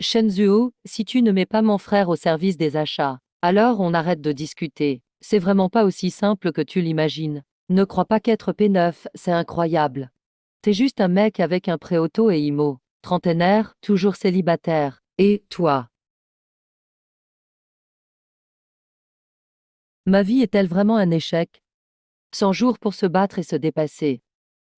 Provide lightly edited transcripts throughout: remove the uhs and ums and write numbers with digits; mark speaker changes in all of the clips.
Speaker 1: Shenzhuo, si tu ne mets pas mon frère au service des achats, alors on arrête de discuter. C'est vraiment pas aussi simple que tu l'imagines. Ne crois pas qu'être P9, c'est incroyable. T'es juste un mec avec un pré-auto et IMO. Trentenaire, toujours célibataire. Et toi? Ma vie est-elle vraiment un échec? 100 jours pour se battre et se dépasser.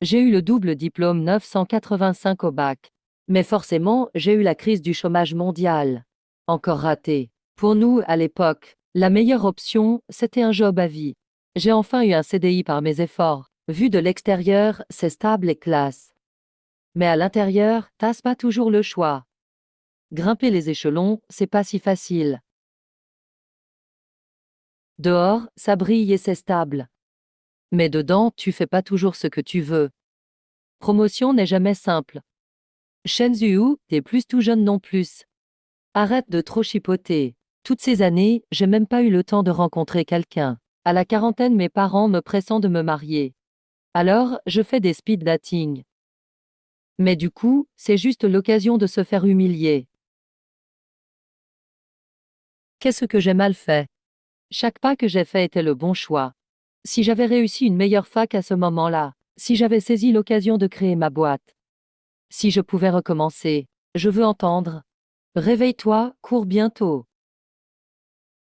Speaker 1: J'ai eu le double diplôme 985 au bac. Mais forcément, j'ai eu la crise du chômage mondial. Encore raté. Pour nous, à l'époque, la meilleure option, c'était un job à vie. J'ai enfin eu un CDI par mes efforts. Vu de l'extérieur, c'est stable et classe. Mais à l'intérieur, t'as pas toujours le choix. Grimper les échelons, c'est pas si facile. Dehors, ça brille et c'est stable. Mais dedans, tu fais pas toujours ce que tu veux. Promotion n'est jamais simple. Shenzhou, t'es plus tout jeune non plus. Arrête de trop chipoter. Toutes ces années, j'ai même pas eu le temps de rencontrer quelqu'un. À la quarantaine, mes parents me pressant de me marier. Alors, je fais des speed dating. Mais du coup, c'est juste l'occasion de se faire humilier. Qu'est-ce que j'ai mal fait? Chaque pas que j'ai fait était le bon choix. Si j'avais réussi une meilleure fac à ce moment-là, si j'avais saisi l'occasion de créer ma boîte, si je pouvais recommencer, je veux entendre. Réveille-toi, cours bientôt.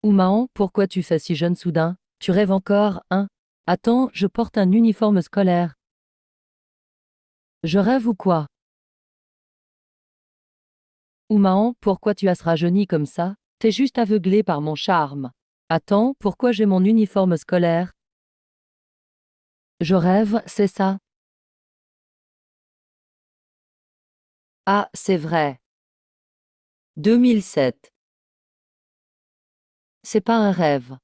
Speaker 1: Oumaon, pourquoi tu fais si jeune soudain? Tu rêves encore, hein? Attends, je porte un uniforme scolaire. Je rêve ou quoi? Oumaon, pourquoi tu as se rajeuni comme ça? T'es juste aveuglé par mon charme. Attends, pourquoi j'ai mon uniforme scolaire? Je rêve, c'est ça? Ah, c'est vrai. 2007. C'est pas un rêve.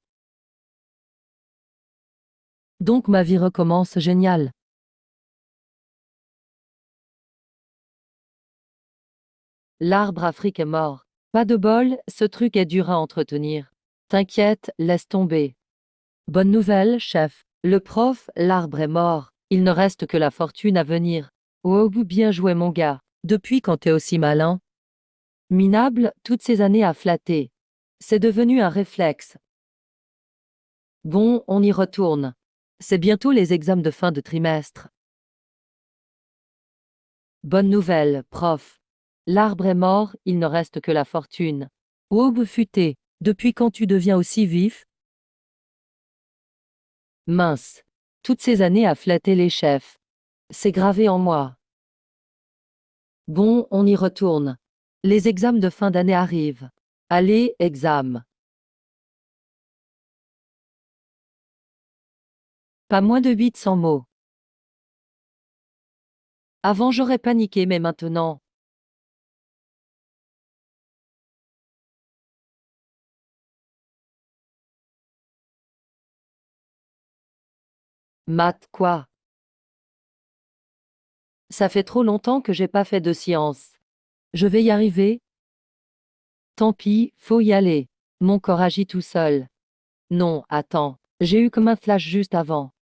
Speaker 1: Donc ma vie recommence génial. L'arbre Afrique est mort. Pas de bol, ce truc est dur à entretenir. T'inquiète, laisse tomber. Bonne nouvelle, chef. Le prof, l'arbre est mort. Il ne reste que la fortune à venir. Oh, bien joué mon gars. Depuis quand t'es aussi malin? Minable, toutes ces années à flatter. C'est devenu un réflexe. Bon, on y retourne. C'est bientôt les examens de fin de trimestre. Bonne nouvelle, prof. L'arbre est mort, il ne reste que la fortune. Aube futé, depuis quand tu deviens aussi vif? Mince. Toutes ces années à flatter les chefs. C'est gravé en moi. Bon, on y retourne. Les examens de fin d'année arrivent. Allez, examen. Pas moins de 800 mots. Avant j'aurais paniqué, mais maintenant. Maths, quoi? Ça fait trop longtemps que j'ai pas fait de science. Je vais y arriver? Tant pis, faut y aller. Mon corps agit tout seul. Non, attends. J'ai eu comme un flash juste avant.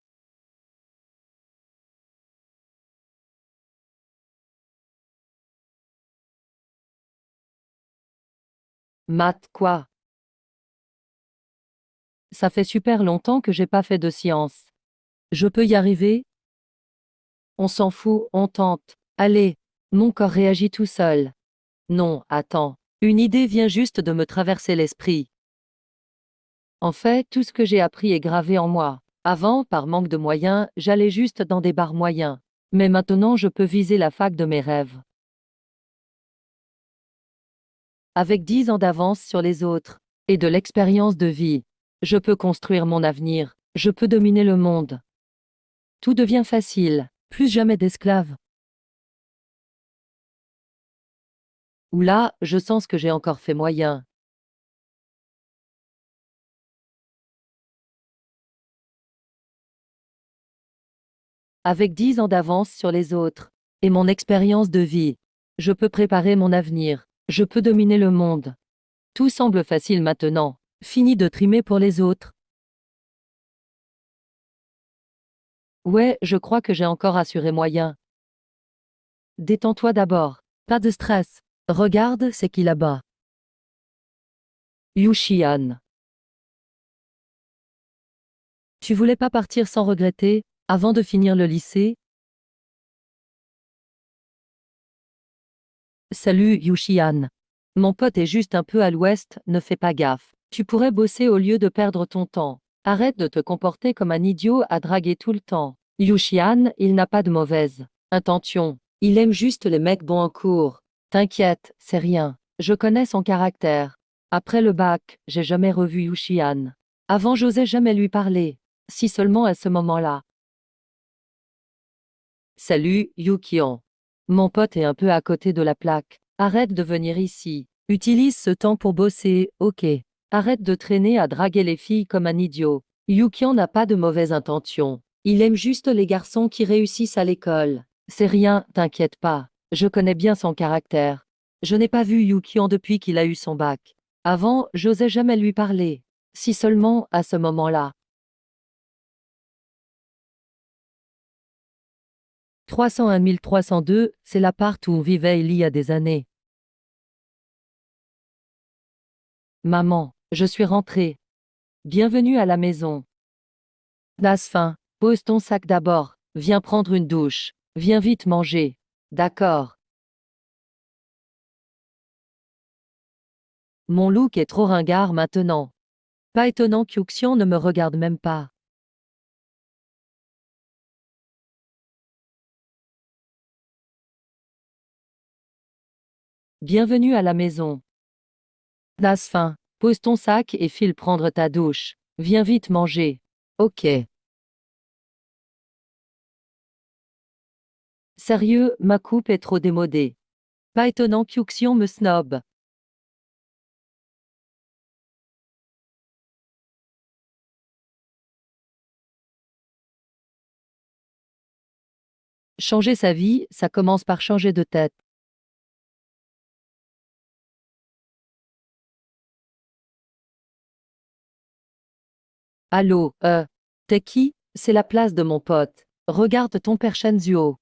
Speaker 1: Maths, quoi? Ça fait super longtemps que j'ai pas fait de science. Je peux y arriver? On s'en fout, on tente. Allez. Mon corps réagit tout seul. Non, attends. Une idée vient juste de me traverser l'esprit. En fait, tout ce que j'ai appris est gravé en moi. Avant, par manque de moyens, j'allais juste dans des bars moyens. Mais maintenant, je peux viser la fac de mes rêves. Avec 10 ans d'avance sur les autres. Et de l'expérience de vie. Je peux construire mon avenir. Je peux dominer le monde. Tout devient facile. Plus jamais d'esclaves. Oula, je sens ce que j'ai encore fait moyen. Avec 10 ans d'avance sur les autres. Et mon expérience de vie. Je peux préparer mon avenir. Je peux dominer le monde. Tout semble facile maintenant. Fini de trimer pour les autres. Ouais, je crois que j'ai encore assuré moyen. Détends-toi d'abord. Pas de stress. Regarde, c'est qui là-bas? Yu Xian. Tu voulais pas partir sans regretter, avant de finir le lycée? Salut Yu Xian. Mon pote est juste un peu à l'ouest, ne fais pas gaffe. Tu pourrais bosser au lieu de perdre ton temps. Arrête de te comporter comme un idiot à draguer tout le temps. Yu Xian, il n'a pas de mauvaise intention. Il aime juste les mecs bons en cours. T'inquiète, c'est rien. Je connais son caractère. Après le bac, j'ai jamais revu Yu Xian. Avant, j'osais jamais lui parler. Si seulement à ce moment-là. Salut, Yu Qian. Mon pote est un peu à côté de la plaque. Arrête de venir ici. Utilise ce temps pour bosser, ok. Arrête de traîner à draguer les filles comme un idiot. Yu Qian n'a pas de mauvaises intentions. Il aime juste les garçons qui réussissent à l'école. C'est rien, t'inquiète pas. Je connais bien son caractère. Je n'ai pas vu Yu Qian depuis qu'il a eu son bac. Avant, j'osais jamais lui parler. Si seulement, à ce moment-là. 301 302, c'est l'appart où on vivait il y a des années. Maman, je suis rentrée. Bienvenue à la maison. Nasfin, pose ton sac d'abord. Viens prendre une douche. Viens vite manger. D'accord. Mon look est trop ringard maintenant. Pas étonnant qu'Uxian ne me regarde même pas. Bienvenue à la maison. Nasfin, pose ton sac et file prendre ta douche. Viens vite manger. Ok. Sérieux, ma coupe est trop démodée. Pas étonnant qu'Uxian me snob. Changer sa vie, ça commence par changer de tête. Allô, t'es qui? C'est la place de mon pote. Regarde ton père Shenzuo.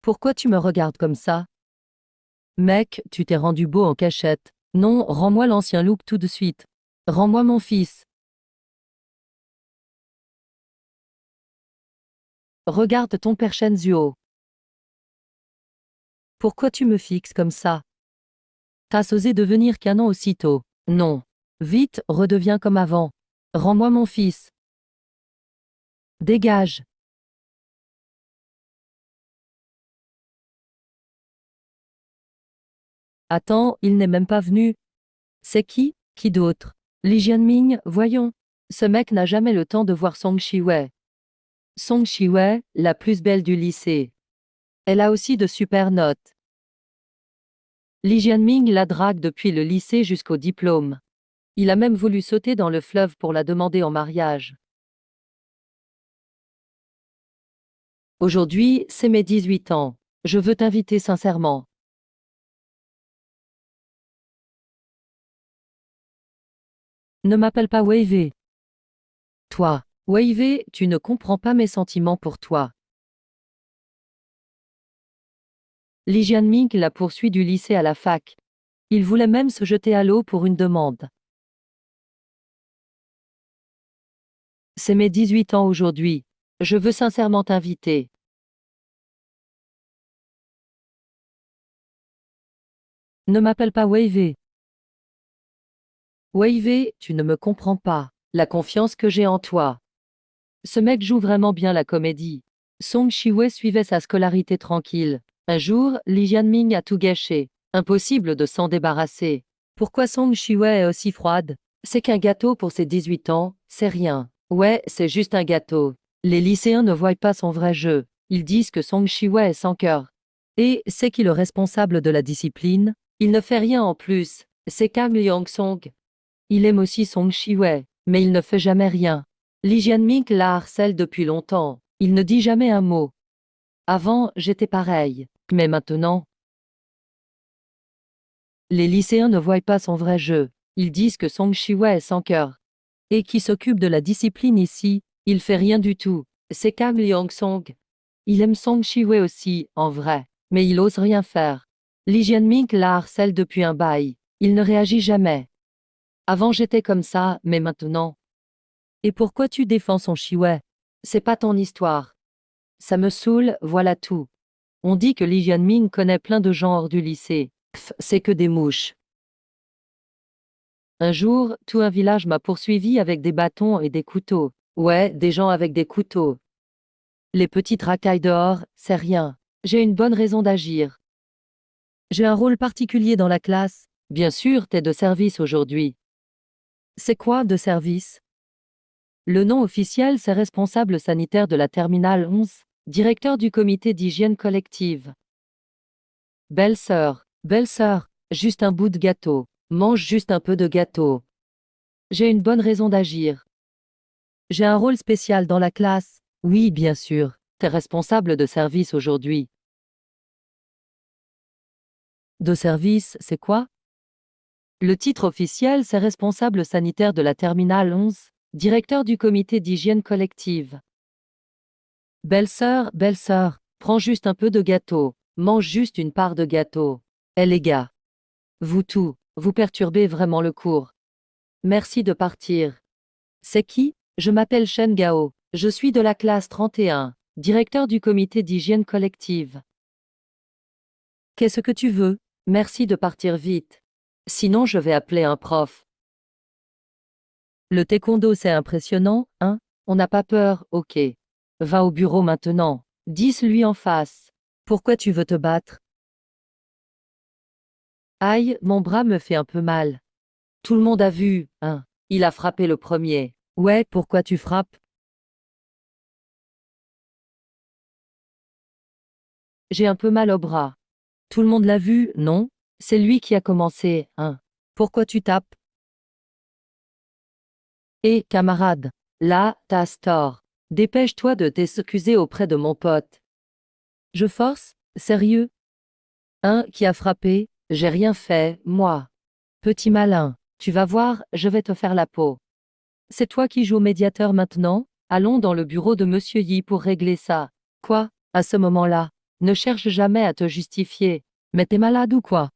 Speaker 1: Pourquoi tu me regardes comme ça? Mec, tu t'es rendu beau en cachette. Non, rends-moi l'ancien look tout de suite. Rends-moi mon fils. Regarde ton père Shenzuo. Pourquoi tu me fixes comme ça? T'as osé devenir canon aussitôt. Non. Vite, redeviens comme avant. Rends-moi mon fils. Dégage. Attends, il n'est même pas venu. C'est qui? Qui d'autre? Li Jianming, voyons. Ce mec n'a jamais le temps de voir Song Shiwei. Song Shiwei, la plus belle du lycée. Elle a aussi de super notes. Li Jianming la drague depuis le lycée jusqu'au diplôme. Il a même voulu sauter dans le fleuve pour la demander en mariage. Aujourd'hui, c'est mes 18 ans. Je veux t'inviter sincèrement. Ne m'appelle pas Wei. Toi, Wei, tu ne comprends pas mes sentiments pour toi. Li Jianming la poursuit du lycée à la fac. Il voulait même se jeter à l'eau pour une demande. C'est mes 18 ans aujourd'hui. Je veux sincèrement t'inviter. Ne m'appelle pas Wei. Wei, tu ne me comprends pas. La confiance que j'ai en toi. Ce mec joue vraiment bien la comédie. Song Shiwei suivait sa scolarité tranquille. Un jour, Li Jianming a tout gâché. Impossible de s'en débarrasser. Pourquoi Song Shiwei est aussi froide? C'est qu'un gâteau pour ses 18 ans, c'est rien. Ouais, c'est juste un gâteau. Les lycéens ne voient pas son vrai jeu. Ils disent que Song Shiwei est sans cœur. Et c'est qui le responsable de la discipline? Il ne fait rien en plus. C'est Kang Liang-song. Il aime aussi Song Shiwei, mais il ne fait jamais rien. Li Jianming la harcèle depuis longtemps. Il ne dit jamais un mot. Avant, j'étais pareil. Mais maintenant, les lycéens ne voient pas son vrai jeu. Ils disent que Song Shiwei est sans cœur. Et qui s'occupe de la discipline ici, il fait rien du tout. C'est Kang Liang-song. Il aime Song Shiwei aussi, en vrai. Mais il ose rien faire. Lee Jian-ming la harcèle depuis un bail. Il ne réagit jamais. Avant j'étais comme ça, mais maintenant. Et pourquoi tu défends son chiouet? C'est pas ton histoire. Ça me saoule, voilà tout. On dit que Lee Jian-ming connaît plein de gens hors du lycée. Pff, c'est que des mouches. Un jour, tout un village m'a poursuivi avec des bâtons et des couteaux. Ouais, des gens avec des couteaux. Les petites racailles dehors, c'est rien. J'ai une bonne raison d'agir. J'ai un rôle particulier dans la classe. Bien sûr, t'es de service aujourd'hui. C'est quoi de service? Le nom officiel, c'est responsable sanitaire de la terminale 11, directeur du comité d'hygiène collective. Belle-sœur, juste un bout de gâteau. Mange juste un peu de gâteau. J'ai une bonne raison d'agir. J'ai un rôle spécial dans la classe. Oui, bien sûr. T'es responsable de service aujourd'hui. De service, c'est quoi? Le titre officiel, c'est responsable sanitaire de la terminale 11, directeur du comité d'hygiène collective. Belle-sœur, prends juste un peu de gâteau. Mange juste une part de gâteau. Eh les gars. Vous perturbez vraiment le cours. Merci de partir. C'est qui? Je m'appelle Shen Gao. Je suis de la classe 31, directeur du comité d'hygiène collective. Qu'est-ce que tu veux? Merci de partir vite. Sinon je vais appeler un prof. Le taekwondo c'est impressionnant, hein? On n'a pas peur, ok. Va au bureau maintenant. Dis lui en face. Pourquoi tu veux te battre? Aïe, mon bras me fait un peu mal. Tout le monde a vu, hein? Il a frappé le premier. Ouais, pourquoi tu frappes? J'ai un peu mal au bras. Tout le monde l'a vu, non? C'est lui qui a commencé, hein? Pourquoi tu tapes? Hé, camarade. Là, t'as tort. Dépêche-toi de t'excuser auprès de mon pote. Je force? Sérieux? Hein, qui a frappé? J'ai rien fait, moi. Petit malin. Tu vas voir, je vais te faire la peau. C'est toi qui joues au médiateur maintenant? Allons dans le bureau de Monsieur Yi pour régler ça. Quoi? À ce moment-là? Ne cherche jamais à te justifier. Mais t'es malade ou quoi?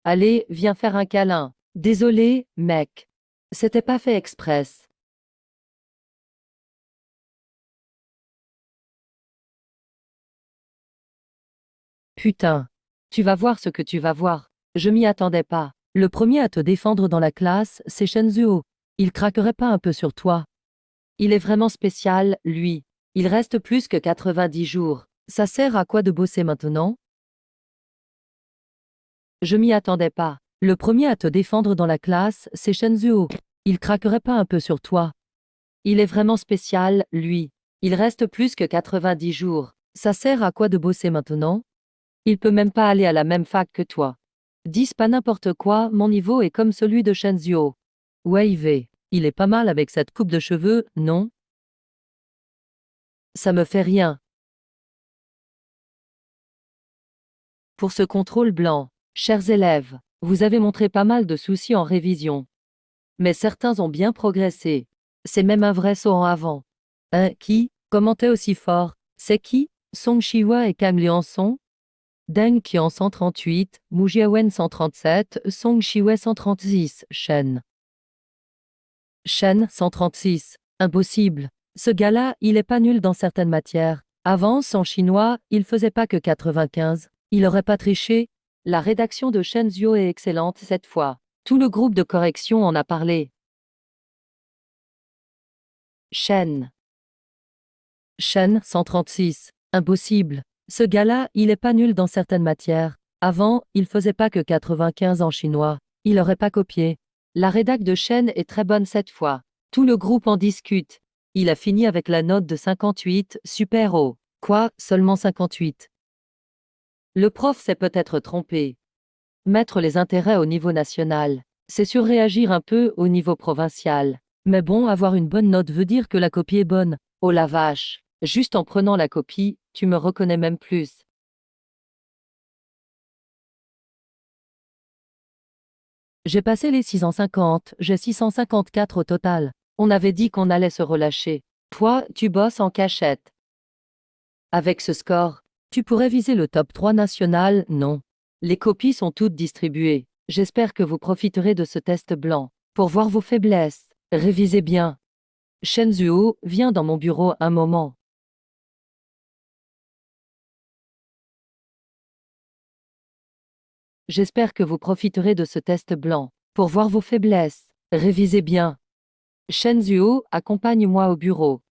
Speaker 1: Allez, viens faire un câlin. Désolé, mec. C'était pas fait express. Putain. Tu vas voir ce que tu vas voir. Je m'y attendais pas. Le premier à te défendre dans la classe, c'est Shenzuo. Il craquerait pas un peu sur toi. Il est vraiment spécial, lui. Il reste plus que 90 jours. Ça sert à quoi de bosser maintenant? Je m'y attendais pas. Le premier à te défendre dans la classe, c'est Shenzuo. Il craquerait pas un peu sur toi. Il est vraiment spécial, lui. Il reste plus que 90 jours. Ça sert à quoi de bosser maintenant? Il peut même pas aller à la même fac que toi. Dis pas n'importe quoi, mon niveau est comme celui de Shenzuo. Ouais, il est pas mal avec cette coupe de cheveux, non? Ça me fait rien. Pour ce contrôle blanc, chers élèves, vous avez montré pas mal de soucis en révision. Mais certains ont bien progressé. C'est même un vrai saut en avant. Qui? Comment t'es aussi fort? C'est qui? Song Shiwa et Cam Lianson? Deng Qian 138, Mu Jiawen 137, Song Shiwei 136, Shen. Shen 136. Impossible. Ce gars-là, il est pas nul dans certaines matières. Avant, en chinois, il faisait pas que 95. Il aurait pas triché. La rédaction de Shen Zhuo est excellente cette fois. Tout le groupe de correction en a parlé. Shen. Shen 136. Impossible. Ce gars-là, il est pas nul dans certaines matières. Avant, il faisait pas que 95 en chinois. Il aurait pas copié. La rédac de Shen est très bonne cette fois. Tout le groupe en discute. Il a fini avec la note de 58, super haut. Quoi, seulement 58? Le prof s'est peut-être trompé. Mettre les intérêts au niveau national, c'est surréagir un peu au niveau provincial. Mais bon, avoir une bonne note veut dire que la copie est bonne. Oh la vache, juste en prenant la copie, tu me reconnais même plus. J'ai passé les 650, j'ai 654 au total. On avait dit qu'on allait se relâcher. Toi, tu bosses en cachette. Avec ce score, Tu pourrais viser le top 3 national, non? Les copies sont toutes distribuées. J'espère que vous profiterez de ce test blanc. Pour voir vos faiblesses, révisez bien. Shen Zuo, viens dans mon bureau un moment. J'espère que vous profiterez de ce test blanc. Pour voir vos faiblesses, révisez bien. Shen Zuo, accompagne-moi au bureau.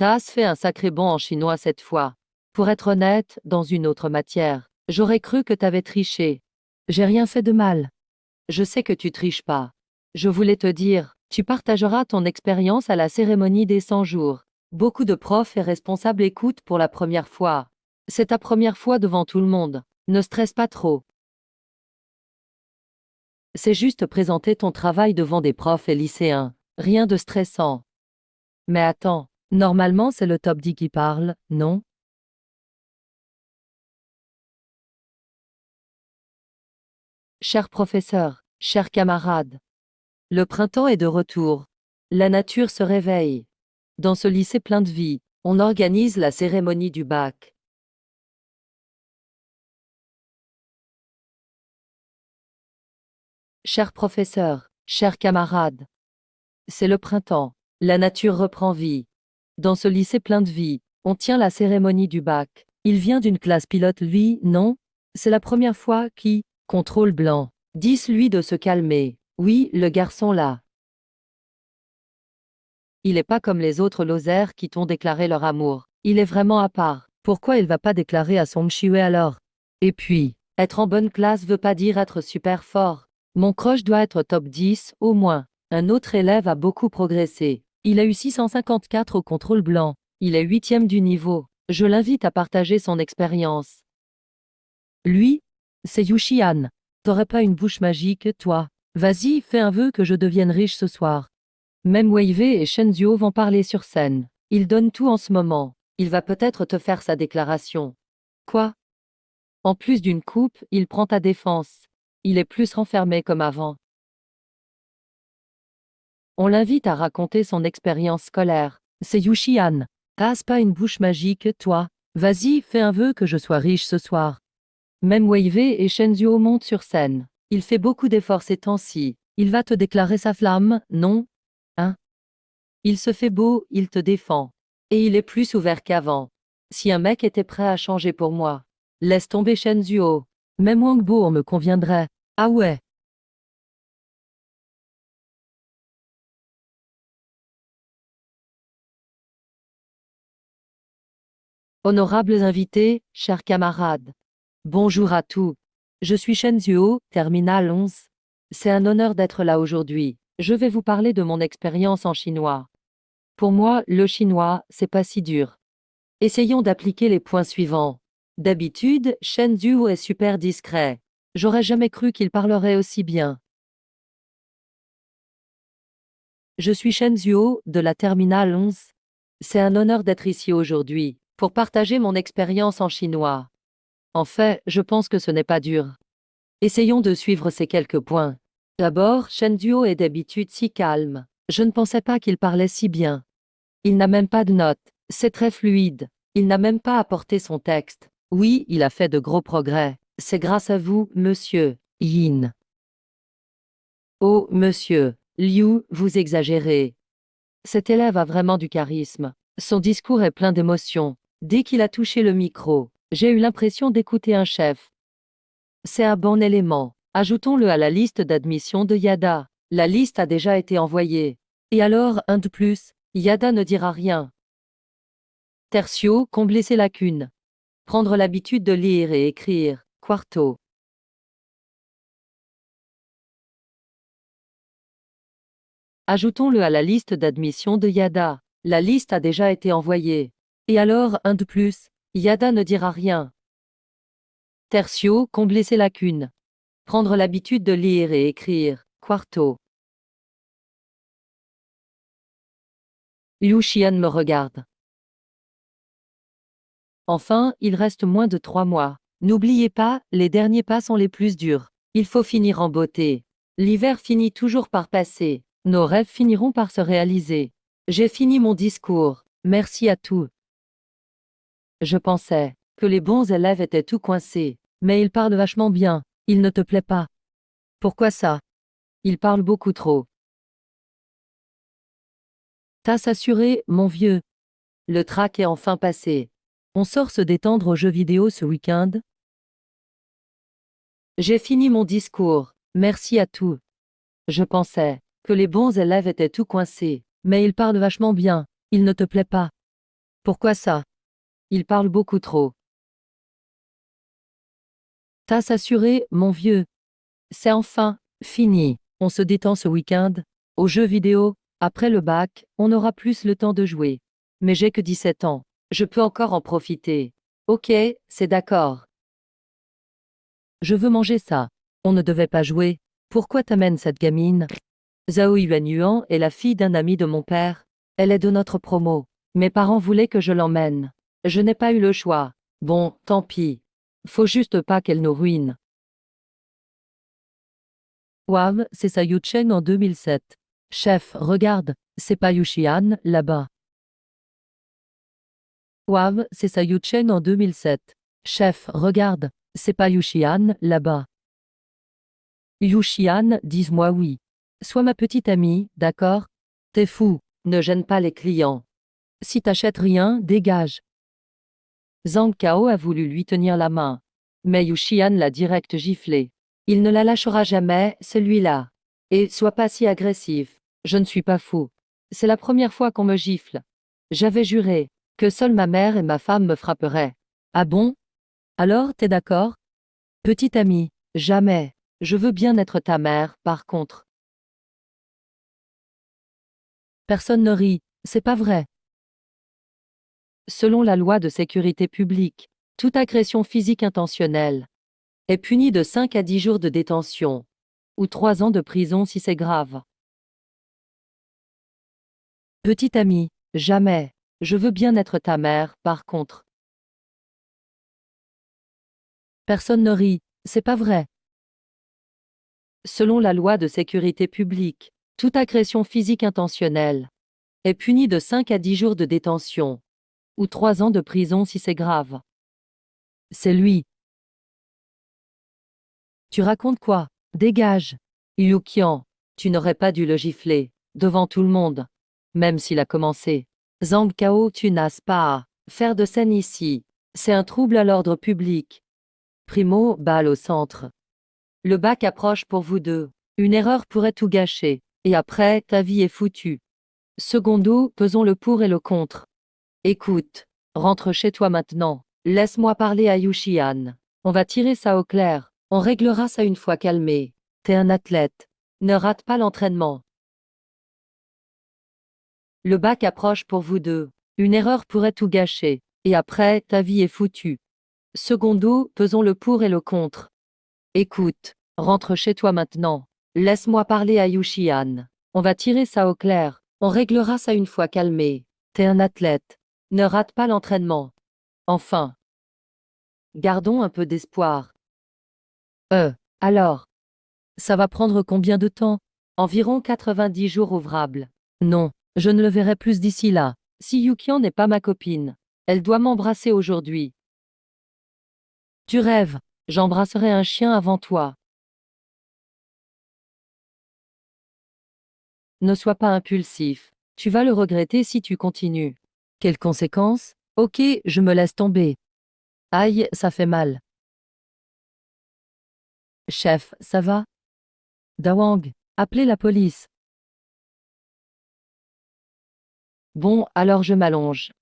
Speaker 1: T'as fait un sacré bond en chinois cette fois. Pour être honnête, dans une autre matière, j'aurais cru que t'avais triché. J'ai rien fait de mal. Je sais que tu triches pas. Je voulais te dire, tu partageras ton expérience à la cérémonie des 100 jours. Beaucoup de profs et responsables écoutent pour la première fois. C'est ta première fois devant tout le monde. Ne stresse pas trop. C'est juste présenter ton travail devant des profs et lycéens. Rien de stressant. Mais attends, normalement c'est le top 10 qui parle, non? Cher professeur, chers camarades, le printemps est de retour. La nature se réveille. Dans ce lycée plein de vie, on organise la cérémonie du bac. Cher professeur, chers camarades, c'est le printemps. La nature reprend vie. Dans ce lycée plein de vie, on tient la cérémonie du bac. Il vient d'une classe pilote, lui, non? C'est la première fois qui, contrôle blanc. 10 lui de se calmer. Oui, le garçon là. Il est pas comme les autres losers qui t'ont déclaré leur amour. Il est vraiment à part. Pourquoi il va pas déclarer à Song Shiwei alors? Et puis, être en bonne classe veut pas dire être super fort. Mon crush doit être top 10, au moins. Un autre élève a beaucoup progressé. Il a eu 654 au contrôle blanc. Il est 8e du niveau. Je l'invite à partager son expérience. Lui, c'est Yuxian. T'aurais pas une bouche magique, toi? Vas-y, fais un vœu que je devienne riche ce soir. Même Wei et Shenzhou vont parler sur scène. Il donne tout en ce moment. Il va peut-être te faire sa déclaration. Quoi? En plus d'une coupe, il prend ta défense. Il est plus renfermé comme avant. On l'invite à raconter son expérience scolaire. C'est Yuxian. T'as pas une bouche magique, toi? Vas-y, fais un vœu que je sois riche ce soir. Même Wei et Shenzhou montent sur scène. Il fait beaucoup d'efforts ces temps-ci. Il va te déclarer sa flamme, non? Hein? Il se fait beau, il te défend. Et il est plus ouvert qu'avant. Si un mec était prêt à changer pour moi, laisse tomber Shenzhou. Même Wangbo me conviendrait. Ah ouais. Honorables invités, chers camarades. Bonjour à tous. Je suis Shenzhou, terminal 11. C'est un honneur d'être là aujourd'hui. Je vais vous parler de mon expérience en chinois. Pour moi, le chinois, c'est pas si dur. Essayons d'appliquer les points suivants. D'habitude, Shenzhou est super discret. J'aurais jamais cru qu'il parlerait aussi bien. Je suis Shenzhou, de la terminale 11. C'est un honneur d'être ici aujourd'hui, pour partager mon expérience en chinois. En fait, je pense que ce n'est pas dur. Essayons de suivre ces quelques points. D'abord, Shenzhou est d'habitude si calme. Je ne pensais pas qu'il parlait si bien. Il n'a même pas de notes. C'est très fluide. Il n'a même pas apporté son texte. Oui, il a fait de gros progrès. C'est grâce à vous, monsieur Yin. Oh, monsieur Liu, vous exagérez. Cet élève a vraiment du charisme. Son discours est plein d'émotion. Dès qu'il a touché le micro, j'ai eu l'impression d'écouter un chef. C'est un bon élément. Ajoutons-le à la liste d'admission de Yada. La liste a déjà été envoyée. Et alors, un de plus, Yada ne dira rien. Tertio, combler ses lacunes. Prendre l'habitude de lire et écrire. Quarto. Ajoutons-le à la liste d'admission de Yada. La liste a déjà été envoyée. Et alors, un de plus, Yada ne dira rien. Tertio, combler ses lacunes. Prendre l'habitude de lire et écrire. Quarto. Liu Xian me regarde. Enfin, il reste moins de 3 mois. N'oubliez pas, les derniers pas sont les plus durs. Il faut finir en beauté. L'hiver finit toujours par passer. Nos rêves finiront par se réaliser. J'ai fini mon discours. Merci à tous. Je pensais que les bons élèves étaient tout coincés. Mais ils parlent vachement bien. Il ne te plaît pas. Pourquoi ça? Ils parlent beaucoup trop. T'as assuré, mon vieux. Le trac est enfin passé. On sort se détendre aux jeux vidéo ce week-end? J'ai fini mon discours. Merci à tous. Je pensais que les bons élèves étaient tout coincés. Mais ils parlent vachement bien. Il ne te plaît pas. Pourquoi ça? Ils parlent beaucoup trop. T'as assuré, mon vieux. C'est enfin fini. On se détend ce week-end. Aux jeux vidéo, après le bac, on aura plus le temps de jouer. Mais j'ai que 17 ans. Je peux encore en profiter. Ok, c'est d'accord. Je veux manger ça. On ne devait pas jouer. Pourquoi t'amènes cette gamine? Zhao Yuanyuan est la fille d'un ami de mon père. Elle est de notre promo. Mes parents voulaient que je l'emmène. Je n'ai pas eu le choix. Bon, tant pis. Faut juste pas qu'elle nous ruine. Waouh, c'est ça Yu Cheng en 2007. Chef, regarde, c'est pas Yu Xian, là-bas. Waouh, c'est ça Yu Cheng en 2007. Chef, regarde, c'est pas Yu Xian, là-bas. Yu Xian, dis-moi oui. Sois ma petite amie, d'accord? T'es fou, ne gêne pas les clients. Si t'achètes rien, dégage. Zhang Kao a voulu lui tenir la main. Mais Yu Xian l'a direct giflé. Il ne la lâchera jamais, celui-là. Et sois pas si agressif. Je ne suis pas fou. C'est la première fois qu'on me gifle. J'avais juré que seule ma mère et ma femme me frapperaient. Ah bon? Alors, t'es d'accord? Petite amie, jamais. Je veux bien être ta mère, par contre. Personne ne rit, c'est pas vrai. Selon la loi de sécurité publique, toute agression physique intentionnelle est punie de 5 à 10 jours de détention ou 3 ans de prison si c'est grave. Petite amie, jamais. Je veux bien être ta mère, par contre. Personne ne rit, c'est pas vrai. Selon la loi de sécurité publique, toute agression physique intentionnelle est punie de 5 à 10 jours de détention ou 3 ans de prison si c'est grave. C'est lui. Tu racontes quoi? Dégage. Yu Qian, tu n'aurais pas dû le gifler, devant tout le monde. Même s'il a commencé. Zhang Kao, tu n'as pas à faire de scène ici. C'est un trouble à l'ordre public. Primo, balle au centre. Le bac approche pour vous deux. Une erreur pourrait tout gâcher. Et après, ta vie est foutue. Secondo, pesons le pour et le contre. Écoute, rentre chez toi maintenant. Laisse-moi parler à Yu Xian. On va tirer ça au clair. On réglera ça une fois calmé. T'es un athlète. Ne rate pas l'entraînement. Le bac approche pour vous deux. Une erreur pourrait tout gâcher. Et après, ta vie est foutue. Secondo, pesons le pour et le contre. Écoute, rentre chez toi maintenant. Laisse-moi parler à Yu Xian. On va tirer ça au clair. On réglera ça une fois calmé. T'es un athlète. Ne rate pas l'entraînement. Enfin. Gardons un peu d'espoir. Alors. Ça va prendre combien de temps? Environ 90 jours ouvrables. Non, je ne le verrai plus d'ici là. Si Yukian n'est pas ma copine, elle doit m'embrasser aujourd'hui. Tu rêves, j'embrasserai un chien avant toi. Ne sois pas impulsif. Tu vas le regretter si tu continues. Quelles conséquences? Ok, je me laisse tomber. Aïe, ça fait mal. Chef, ça va? Dawang, appelez la police. Bon, alors je m'allonge.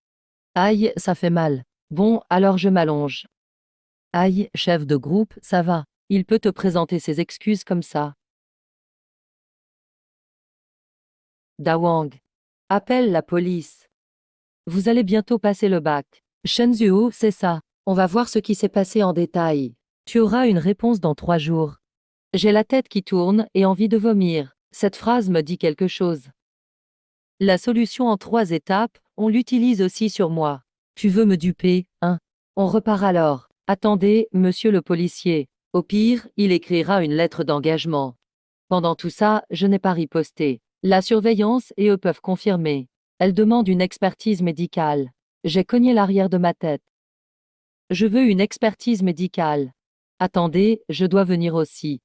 Speaker 1: Aïe, ça fait mal. Bon, alors je m'allonge. Aïe, chef de groupe, ça va. Il peut te présenter ses excuses comme ça. Dawang. Appelle la police. Vous allez bientôt passer le bac. Shenzhuo, c'est ça. On va voir ce qui s'est passé en détail. Tu auras une réponse dans 3 jours. J'ai la tête qui tourne et envie de vomir. Cette phrase me dit quelque chose. La solution en 3 étapes, on l'utilise aussi sur moi. Tu veux me duper, hein? On repart alors. Attendez, monsieur le policier. Au pire, il écrira une lettre d'engagement. Pendant tout ça, je n'ai pas riposté. La surveillance et eux peuvent confirmer. Elle demande une expertise médicale. J'ai cogné l'arrière de ma tête. Je veux une expertise médicale. Attendez, je dois venir aussi.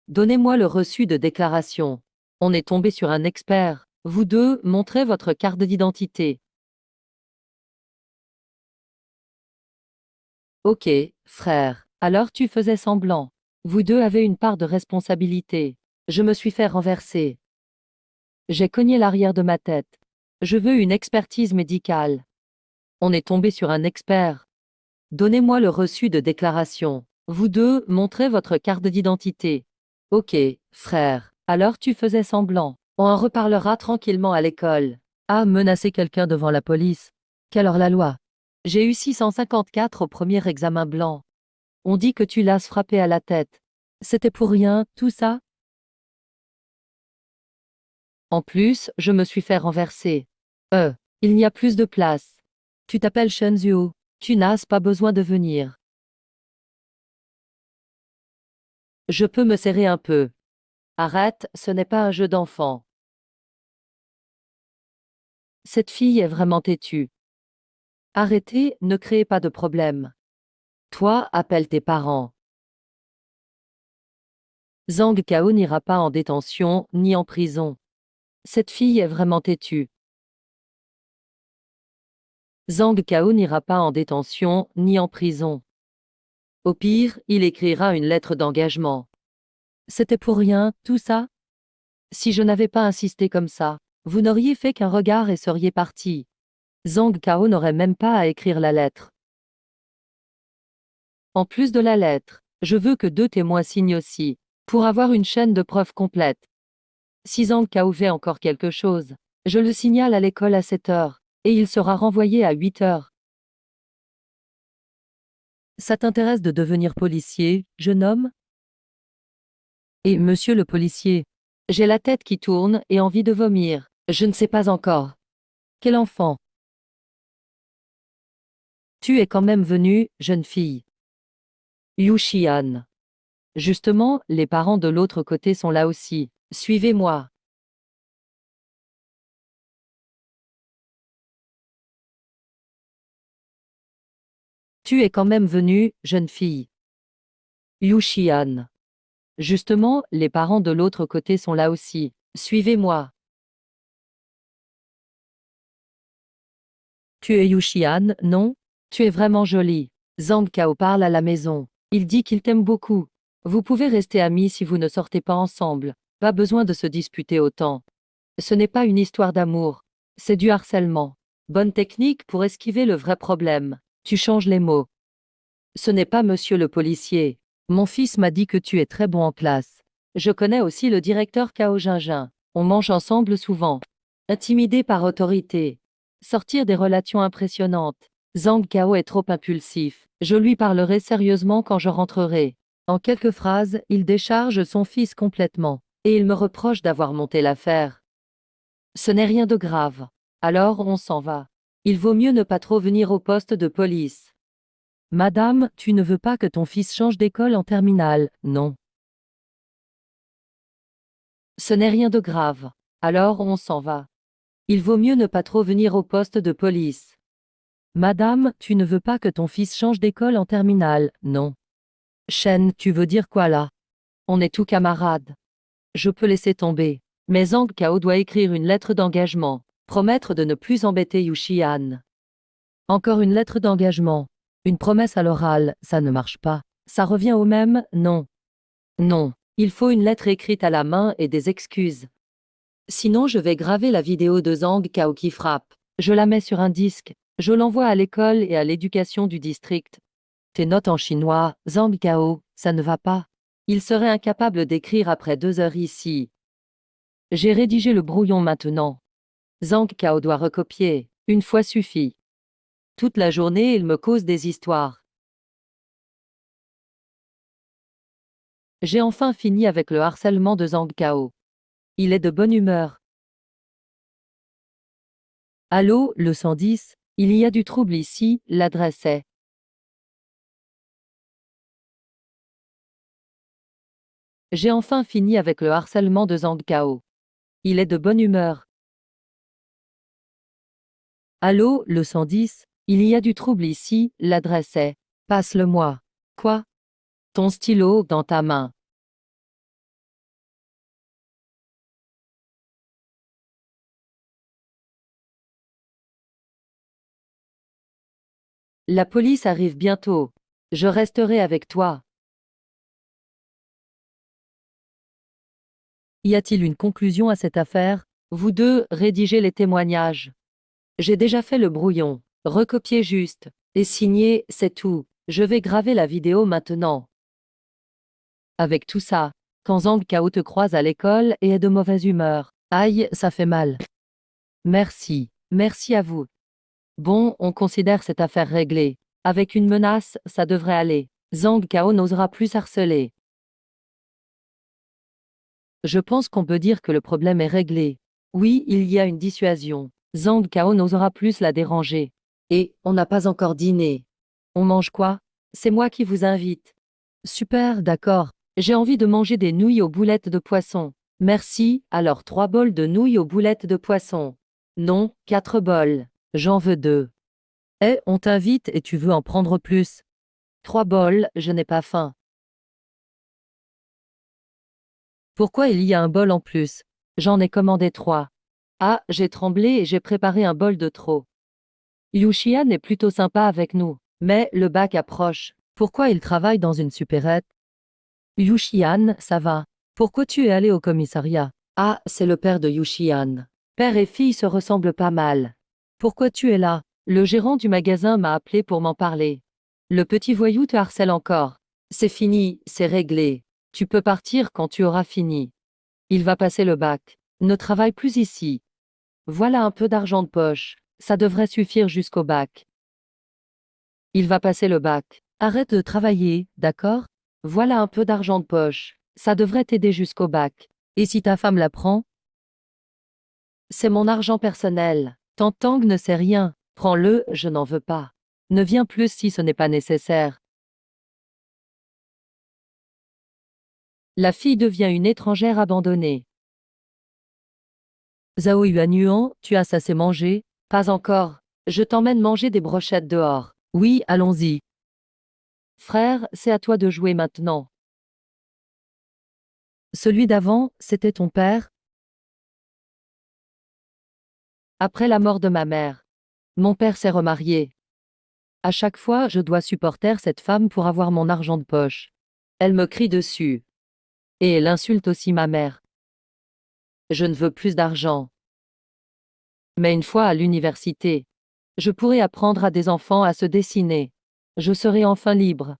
Speaker 1: Donnez-moi le reçu de déclaration. On est tombé sur un expert. Vous deux, montrez votre carte d'identité. Ok, frère. Alors tu faisais semblant. Vous deux avez une part de responsabilité. Je me suis fait renverser. J'ai cogné l'arrière de ma tête. Je veux une expertise médicale. On est tombé sur un expert. Donnez-moi le reçu de déclaration. Vous deux, montrez votre carte d'identité. Ok, frère. Alors tu faisais semblant. On en reparlera tranquillement à l'école. Ah, menacer quelqu'un devant la police. Quelle hors-la-loi. J'ai eu 654 au premier examen blanc. On dit que tu l'as frappé à la tête. C'était pour rien, tout ça? En plus, je me suis fait renverser. Il n'y a plus de place. Tu t'appelles Shenzhou. Tu n'as pas besoin de venir. Je peux me serrer un peu. Arrête, ce n'est pas un jeu d'enfant. Cette fille est vraiment têtue. Arrêtez, ne créez pas de problème. Toi, appelle tes parents. Zhang Kao n'ira pas en détention, ni en prison. Cette fille est vraiment têtue. Zhang Kao n'ira pas en détention, ni en prison. Au pire, il écrira une lettre d'engagement. C'était pour rien, tout ça? Si je n'avais pas insisté comme ça, vous n'auriez fait qu'un regard et seriez parti. Zhang Kao n'aurait même pas à écrire la lettre. En plus de la lettre, je veux que 2 témoins signent aussi, pour avoir une chaîne de preuves complète. Si Zhang Kao fait encore quelque chose, je le signale à l'école à 7 heures, et il sera renvoyé à 8 heures. Ça t'intéresse de devenir policier, jeune homme? Et monsieur le policier, j'ai la tête qui tourne et envie de vomir. Je ne sais pas encore. Quel enfant? Tu es quand même venue, jeune fille. Yu Xian. Justement, les parents de l'autre côté sont là aussi. Suivez-moi. Tu es quand même venue, jeune fille. Yu Xian. Justement, les parents de l'autre côté sont là aussi. Suivez-moi. Tu es Yu Xian, non? Tu es vraiment jolie. Zhang Kao parle à la maison. Il dit qu'il t'aime beaucoup. Vous pouvez rester amis si vous ne sortez pas ensemble. Pas besoin de se disputer autant. Ce n'est pas une histoire d'amour. C'est du harcèlement. Bonne technique pour esquiver le vrai problème. Tu changes les mots. Ce n'est pas monsieur le policier. Mon fils m'a dit que tu es très bon en classe. Je connais aussi le directeur Cao Jingin. On mange ensemble souvent. Intimidé par autorité. Sortir des relations impressionnantes. Zhang Cao est trop impulsif. Je lui parlerai sérieusement quand je rentrerai. En quelques phrases, il décharge son fils complètement. Et il me reproche d'avoir monté l'affaire. Ce n'est rien de grave. Alors on s'en va. Il vaut mieux ne pas trop venir au poste de police. Madame, tu ne veux pas que ton fils change d'école en terminale, non? Ce n'est rien de grave. Alors on s'en va. Il vaut mieux ne pas trop venir au poste de police. Madame, tu ne veux pas que ton fils change d'école en terminale, non? Shen, tu veux dire quoi là? On est tous camarades. Je peux laisser tomber. Mais Zhang Kao doit écrire une lettre d'engagement. Promettre de ne plus embêter Yu Xian. Encore une lettre d'engagement. Une promesse à l'oral, ça ne marche pas. Ça revient au même, non. Non. Il faut une lettre écrite à la main et des excuses. Sinon je vais graver la vidéo de Zhang Kao qui frappe. Je la mets sur un disque. Je l'envoie à l'école et à l'éducation du district. Tes notes en chinois, Zhang Kao, ça ne va pas. Il serait incapable d'écrire après 2 heures ici. J'ai rédigé le brouillon maintenant. Zhang Kao doit recopier. Une fois suffit. Toute la journée il me cause des histoires. J'ai enfin fini avec le harcèlement de Zhang Kao. Il est de bonne humeur. Allô, le 110, il y a du trouble ici, l'adresse est. J'ai enfin fini avec le harcèlement de Zhang Kao. Il est de bonne humeur. Allô, le 110? Il y a du trouble ici, l'adresse est. Passe-le-moi. Quoi? Ton stylo dans ta main. La police arrive bientôt. Je resterai avec toi. Y a-t-il une conclusion à cette affaire? Vous deux, rédigez les témoignages. J'ai déjà fait le brouillon. Recopiez juste. Et signez, c'est tout. Je vais graver la vidéo maintenant. Avec tout ça, quand Zhang Kao te croise à l'école et est de mauvaise humeur. Aïe, ça fait mal. Merci. Merci à vous. Bon, on considère cette affaire réglée. Avec une menace, ça devrait aller. Zhang Kao n'osera plus harceler. Je pense qu'on peut dire que le problème est réglé. Oui, il y a une dissuasion. Zhang Kao n'osera plus la déranger. Et, on n'a pas encore dîné. On mange quoi? C'est moi qui vous invite. Super, d'accord. J'ai envie de manger des nouilles aux boulettes de poisson. Merci, alors 3 bols de nouilles aux boulettes de poisson. Non, 4 bols. J'en veux 2. Eh, on t'invite et tu veux en prendre plus. 3 bols, je n'ai pas faim. Pourquoi il y a un bol en plus? J'en ai commandé 3. Ah, j'ai tremblé et j'ai préparé un bol de trop. Yuxian est plutôt sympa avec nous, mais le bac approche. Pourquoi il travaille dans une supérette? Yuxian, ça va. Pourquoi tu es allé au commissariat? Ah, c'est le père de Yuxian. Père et fille se ressemblent pas mal. Pourquoi tu es là? Le gérant du magasin m'a appelé pour m'en parler. Le petit voyou te harcèle encore. C'est fini, c'est réglé. Tu peux partir quand tu auras fini. Il va passer le bac. Ne travaille plus ici. Voilà un peu d'argent de poche. Ça devrait suffire jusqu'au bac. Il va passer le bac. Arrête de travailler, d'accord? Voilà un peu d'argent de poche. Ça devrait t'aider jusqu'au bac. Et si ta femme la prend? C'est mon argent personnel. Tantang ne sait rien. Prends-le, je n'en veux pas. Ne viens plus si ce n'est pas nécessaire. La fille devient une étrangère abandonnée. Zhao Yuanyuan, tu as assez mangé? Pas encore. Je t'emmène manger des brochettes dehors. Oui, allons-y. Frère, c'est à toi de jouer maintenant. Celui d'avant, c'était ton père? Après la mort de ma mère. Mon père s'est remarié. À chaque fois, je dois supporter cette femme pour avoir mon argent de poche. Elle me crie dessus. Et elle insulte aussi ma mère. Je ne veux plus d'argent. Mais une fois à l'université, je pourrai apprendre à des enfants à se dessiner. Je serai enfin libre.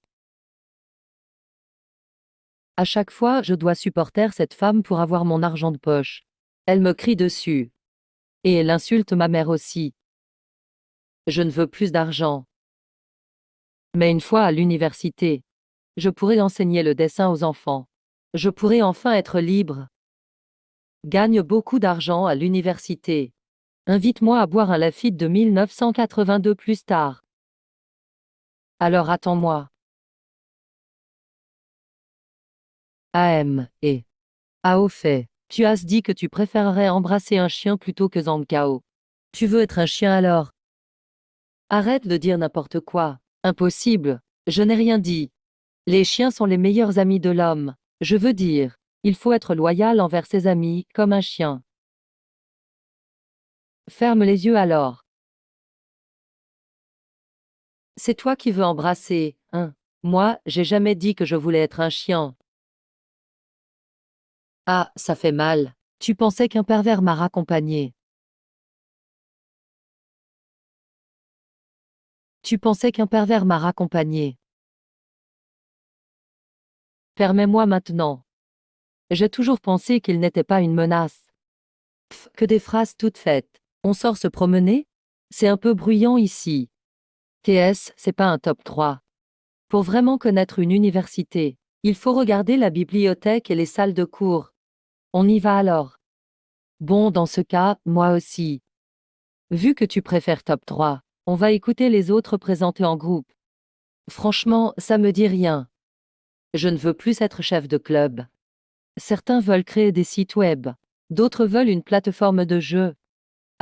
Speaker 1: À chaque fois, je dois supporter cette femme pour avoir mon argent de poche. Elle me crie dessus. Et elle insulte ma mère aussi. Je ne veux plus d'argent. Mais une fois à l'université, je pourrai enseigner le dessin aux enfants. Je pourrai enfin être libre. Gagne beaucoup d'argent à l'université. Invite-moi à boire un Lafite de 1982 plus tard. Alors attends-moi. AM et Ah au fait, tu as dit que tu préférerais embrasser un chien plutôt que Zhang Kao. Tu veux être un chien alors? Arrête de dire n'importe quoi. Impossible. Je n'ai rien dit. Les chiens sont les meilleurs amis de l'homme. Je veux dire, il faut être loyal envers ses amis, comme un chien. Ferme les yeux alors. C'est toi qui veux embrasser, hein? Moi, j'ai jamais dit que je voulais être un chien. Ah, ça fait mal. Tu pensais qu'un pervers m'a raccompagné. Tu pensais qu'un pervers m'a raccompagné. Permets-moi maintenant. J'ai toujours pensé qu'il n'était pas une menace. Pff, que des phrases toutes faites. On sort se promener? C'est un peu bruyant ici. TS, c'est pas un top 3. Pour vraiment connaître une université, il faut regarder la bibliothèque et les salles de cours. On y va alors. Bon, dans ce cas, moi aussi. Vu que tu préfères top 3, on va écouter les autres présentés en groupe. Franchement, ça me dit rien. Je ne veux plus être chef de club. Certains veulent créer des sites web. D'autres veulent une plateforme de jeu.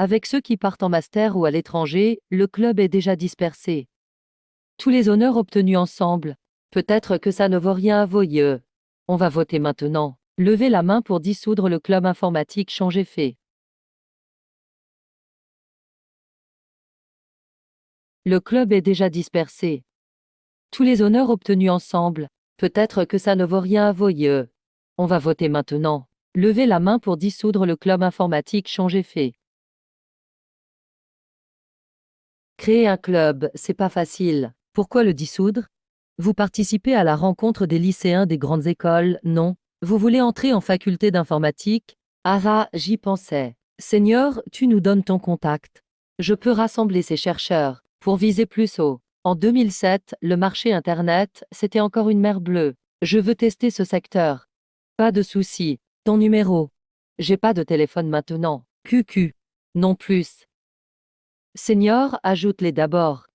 Speaker 1: Avec ceux qui partent en master ou à l'étranger, le club est déjà dispersé. Tous les honneurs obtenus ensemble. Peut-être que ça ne vaut rien à vos yeux. On va voter maintenant. Levez la main pour dissoudre le club informatique Changez fait. Le club est déjà dispersé. Tous les honneurs obtenus ensemble. Peut-être que ça ne vaut rien à vos yeux. On va voter maintenant. Levez la main pour dissoudre le club informatique Changez fait. Créer un club, c'est pas facile. Pourquoi le dissoudre? Vous participez à la rencontre des lycéens des grandes écoles, non? Vous voulez entrer en faculté d'informatique? Ah, j'y pensais. Seigneur, tu nous donnes ton contact. Je peux rassembler ces chercheurs pour viser plus haut. En 2007, le marché Internet, c'était encore une mer bleue. Je veux tester ce secteur. Pas de souci. Ton numéro. J'ai pas de téléphone maintenant. QQ. Non plus. Senior, ajoute-les d'abord.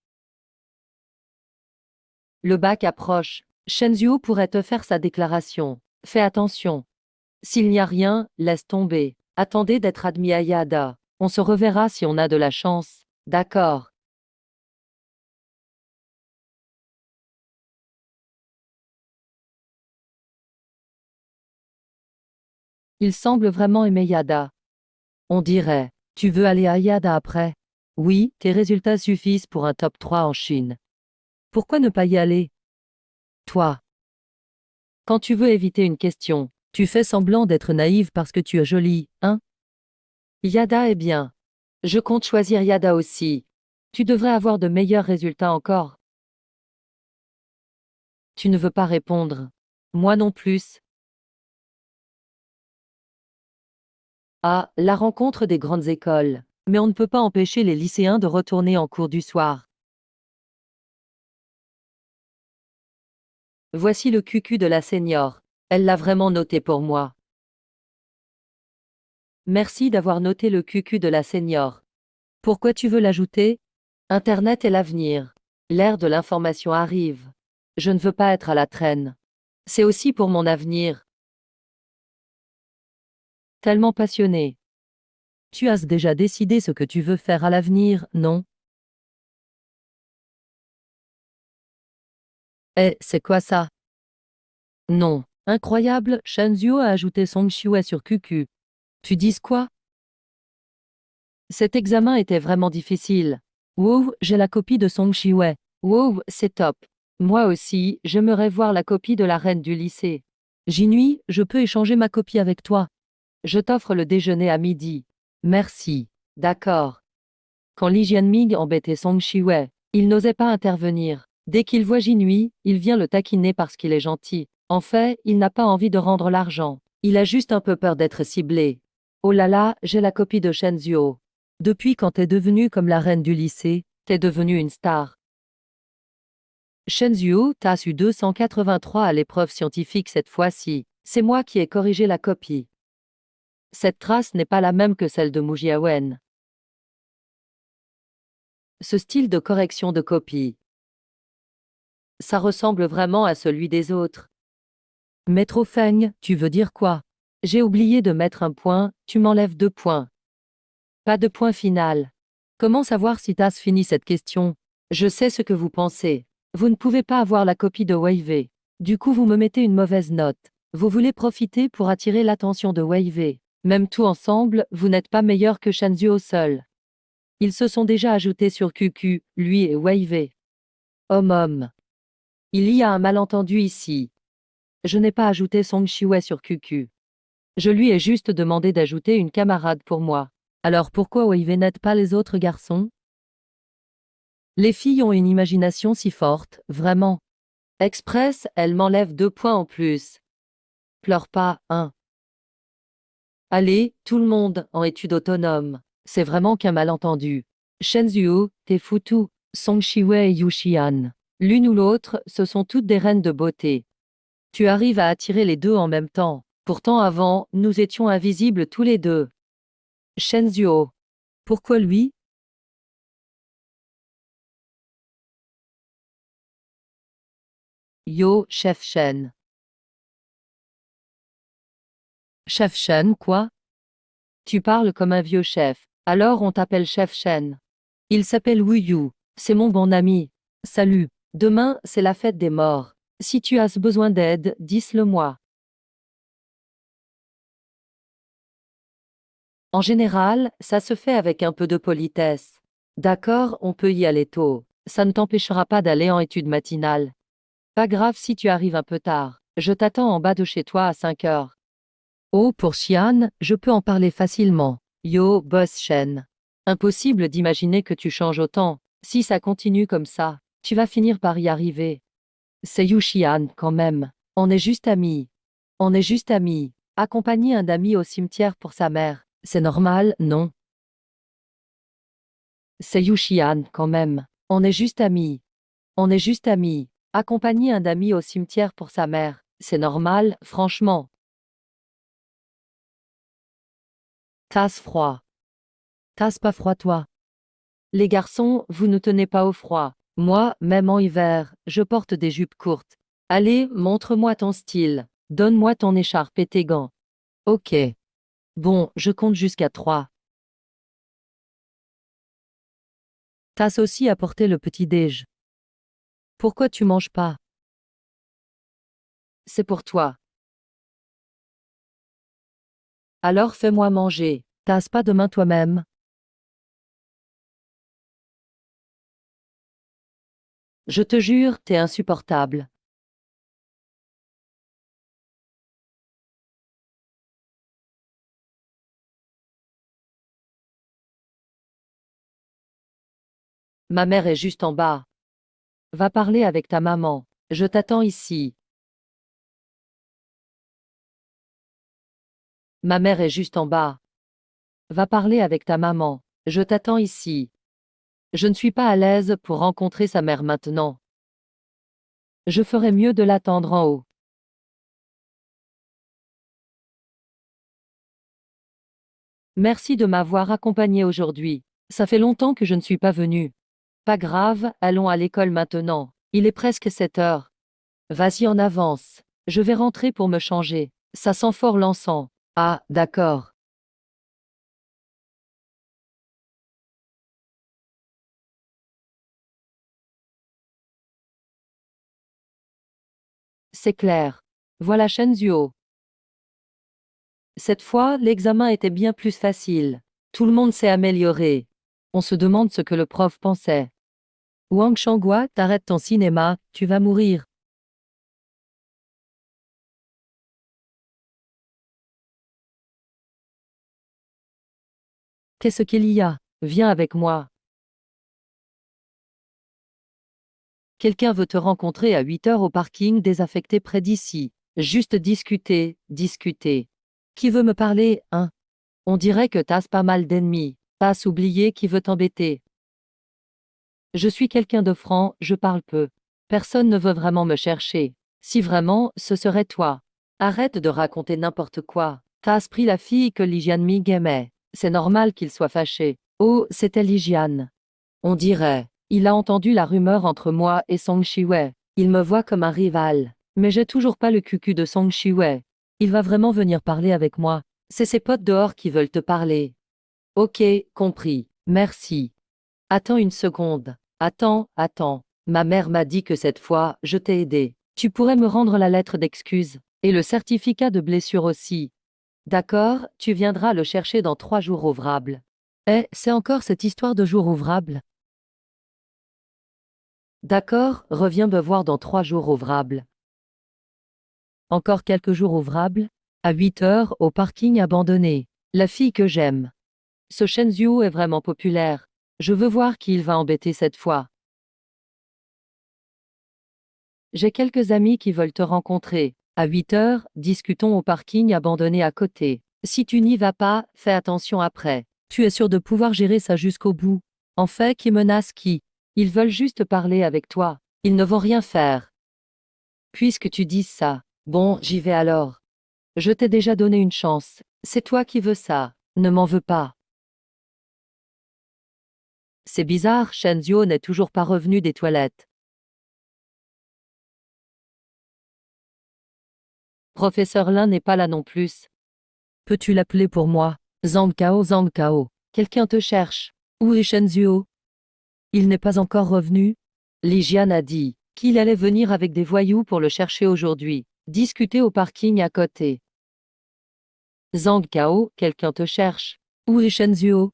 Speaker 1: Le bac approche. Shenzhou pourrait te faire sa déclaration. Fais attention. S'il n'y a rien, laisse tomber. Attendez d'être admis à Yada. On se reverra si on a de la chance. D'accord. Il semble vraiment aimer Yada. On dirait. Tu veux aller à Yada après? Oui, tes résultats suffisent pour un top 3 en Chine. Pourquoi ne pas y aller? Toi. Quand tu veux éviter une question, tu fais semblant d'être naïve parce que tu es jolie, hein? Yada est bien. Je compte choisir Yada aussi. Tu devrais avoir de meilleurs résultats encore. Tu ne veux pas répondre. Moi non plus. Ah, la rencontre des grandes écoles. Mais on ne peut pas empêcher les lycéens de retourner en cours du soir. Voici le QQ de la senior. Elle l'a vraiment noté pour moi. Merci d'avoir noté le QQ de la senior. Pourquoi tu veux l'ajouter? Internet est l'avenir. L'ère de l'information arrive. Je ne veux pas être à la traîne. C'est aussi pour mon avenir. Tellement passionné. Tu as déjà décidé ce que tu veux faire à l'avenir, non? Eh, c'est quoi ça? Non. Incroyable, Shenzhou a ajouté Song Xiue sur QQ. Tu dis quoi? Cet examen était vraiment difficile. Wow, j'ai la copie de Song Xiue. Wow, c'est top. Moi aussi, j'aimerais voir la copie de la reine du lycée. Jinui, je peux échanger ma copie avec toi. Je t'offre le déjeuner à midi. Merci. D'accord. Quand Li Jianming embêtait Song Xiue, il n'osait pas intervenir. Dès qu'il voit Jinui, il vient le taquiner parce qu'il est gentil. En fait, il n'a pas envie de rendre l'argent. Il a juste un peu peur d'être ciblé. Oh là là, j'ai la copie de Shenzhou. Depuis quand t'es devenue comme la reine du lycée, t'es devenue une star. Shenzhou, t'as eu 283 à l'épreuve scientifique cette fois-ci. C'est moi qui ai corrigé la copie. Cette trace n'est pas la même que celle de Mu Jiawen. Ce style de correction de copie, ça ressemble vraiment à celui des autres. Maître Feng, tu veux dire quoi? J'ai oublié de mettre un point, tu m'enlèves 2 points. Pas de point final. Comment savoir si t'as fini cette question? Je sais ce que vous pensez. Vous ne pouvez pas avoir la copie de Wei. Du coup, vous me mettez une mauvaise note. Vous voulez profiter pour attirer l'attention de Wei. Même tout ensemble, vous n'êtes pas meilleur que Shenzhou seul. Ils se sont déjà ajoutés sur QQ, lui et Wei. Homme. Il y a un malentendu ici. Je n'ai pas ajouté Song Xiue sur QQ. Je lui ai juste demandé d'ajouter une camarade pour moi. Alors pourquoi Wei n'aide pas les autres garçons? Les filles ont une imagination si forte, vraiment. Express, elle m'enlève 2 points en plus. Pleure pas, hein. Allez, tout le monde, en études autonomes. C'est vraiment qu'un malentendu. Shenzhou, t'es foutu. Song Xiwe et Yu Xian. L'une ou l'autre, ce sont toutes des reines de beauté. Tu arrives à attirer les deux en même temps. Pourtant avant, nous étions invisibles tous les deux. Shenzhou. Pourquoi lui? Yo, chef Shen. Chef Shen, quoi? Tu parles comme un vieux chef. Alors on t'appelle chef Shen. Il s'appelle Wu Yu. C'est mon bon ami. Salut. Demain, c'est la fête des morts. Si tu as besoin d'aide, dis-le-moi. En général, ça se fait avec un peu de politesse. D'accord, on peut y aller tôt. Ça ne t'empêchera pas d'aller en études matinales. Pas grave si tu arrives un peu tard. Je t'attends en bas de chez toi à 5 heures. Oh, pour Xian, je peux en parler facilement. Yo, boss Shen. Impossible d'imaginer que tu changes autant. Si ça continue comme ça, tu vas finir par y arriver. C'est Yu Xian, quand même. On est juste amis. On est juste amis. Accompagner un ami au cimetière pour sa mère, c'est normal, non? C'est Yu Xian, quand même. On est juste amis. On est juste amis. Accompagner un ami au cimetière pour sa mère, c'est normal, franchement. Tasse froid. Tasse pas froid toi. Les garçons, vous ne tenez pas au froid. Moi, même en hiver, je porte des jupes courtes. Allez, montre-moi ton style. Donne-moi ton écharpe et tes gants. Ok. Bon, je compte jusqu'à 3. T'as aussi apporté le petit-déj. Pourquoi tu manges pas? C'est pour toi. Alors fais-moi manger. Tasse pas demain toi-même. Je te jure, t'es insupportable. Ma mère est juste en bas. Va parler avec ta maman. Je t'attends ici. Ma mère est juste en bas. Va parler avec ta maman. Je t'attends ici. Je ne suis pas à l'aise pour rencontrer sa mère maintenant. Je ferais mieux de l'attendre en haut. Merci de m'avoir accompagné aujourd'hui. Ça fait longtemps que je ne suis pas venue. Pas grave, allons à l'école maintenant. Il est presque 7 heures. Vas-y en avance. Je vais rentrer pour me changer. Ça sent fort l'encens. Ah, d'accord. C'est clair. Voilà Shenzhou. Cette fois, l'examen était bien plus facile. Tout le monde s'est amélioré. On se demande ce que le prof pensait. Wang Shangua, t'arrêtes ton cinéma, tu vas mourir. Qu'est-ce qu'il y a? Viens avec moi. Quelqu'un veut te rencontrer à 8 heures au parking désaffecté près d'ici. Juste discuter, discuter. Qui veut me parler, hein? On dirait que t'as pas mal d'ennemis. T'as oublié qui veut t'embêter. Je suis quelqu'un de franc, je parle peu. Personne ne veut vraiment me chercher. Si vraiment, ce serait toi. Arrête de raconter n'importe quoi. T'as pris la fille que Lijian Mig aimait. C'est normal qu'il soit fâché. Oh, c'était Lijian. On dirait. Il a entendu la rumeur entre moi et Song Shiwei. Il me voit comme un rival. Mais j'ai toujours pas le cucu de Song Shiwei. Il va vraiment venir parler avec moi. C'est ses potes dehors qui veulent te parler. Ok, compris. Merci. Attends une seconde. Attends, attends. Ma mère m'a dit que cette fois, je t'ai aidé. Tu pourrais me rendre la lettre d'excuse. Et le certificat de blessure aussi. D'accord, tu viendras le chercher dans 3 jours ouvrables. Eh, c'est encore cette histoire de jour ouvrable? D'accord, reviens me voir dans 3 jours ouvrables. Encore quelques jours ouvrables? À 8 heures, au parking abandonné. La fille que j'aime. Ce Shenzhou est vraiment populaire. Je veux voir qui il va embêter cette fois. J'ai quelques amis qui veulent te rencontrer. À 8 heures, discutons au parking abandonné à côté. Si tu n'y vas pas, fais attention après. Tu es sûr de pouvoir gérer ça jusqu'au bout. En fait, qui menace qui? Ils veulent juste parler avec toi. Ils ne vont rien faire. Puisque tu dis ça. Bon, j'y vais alors. Je t'ai déjà donné une chance. C'est toi qui veux ça. Ne m'en veux pas. C'est bizarre, Shenzhou n'est toujours pas revenu des toilettes. Professeur Lin n'est pas là non plus. Peux-tu l'appeler pour moi? Zhang Kao, Zhang Kao. Quelqu'un te cherche. Où est Shenzhuo? Il n'est pas encore revenu? Li Jian a dit qu'il allait venir avec des voyous pour le chercher aujourd'hui. Discuter au parking à côté. Zhang Kao, quelqu'un te cherche. Où est Shenzhuo?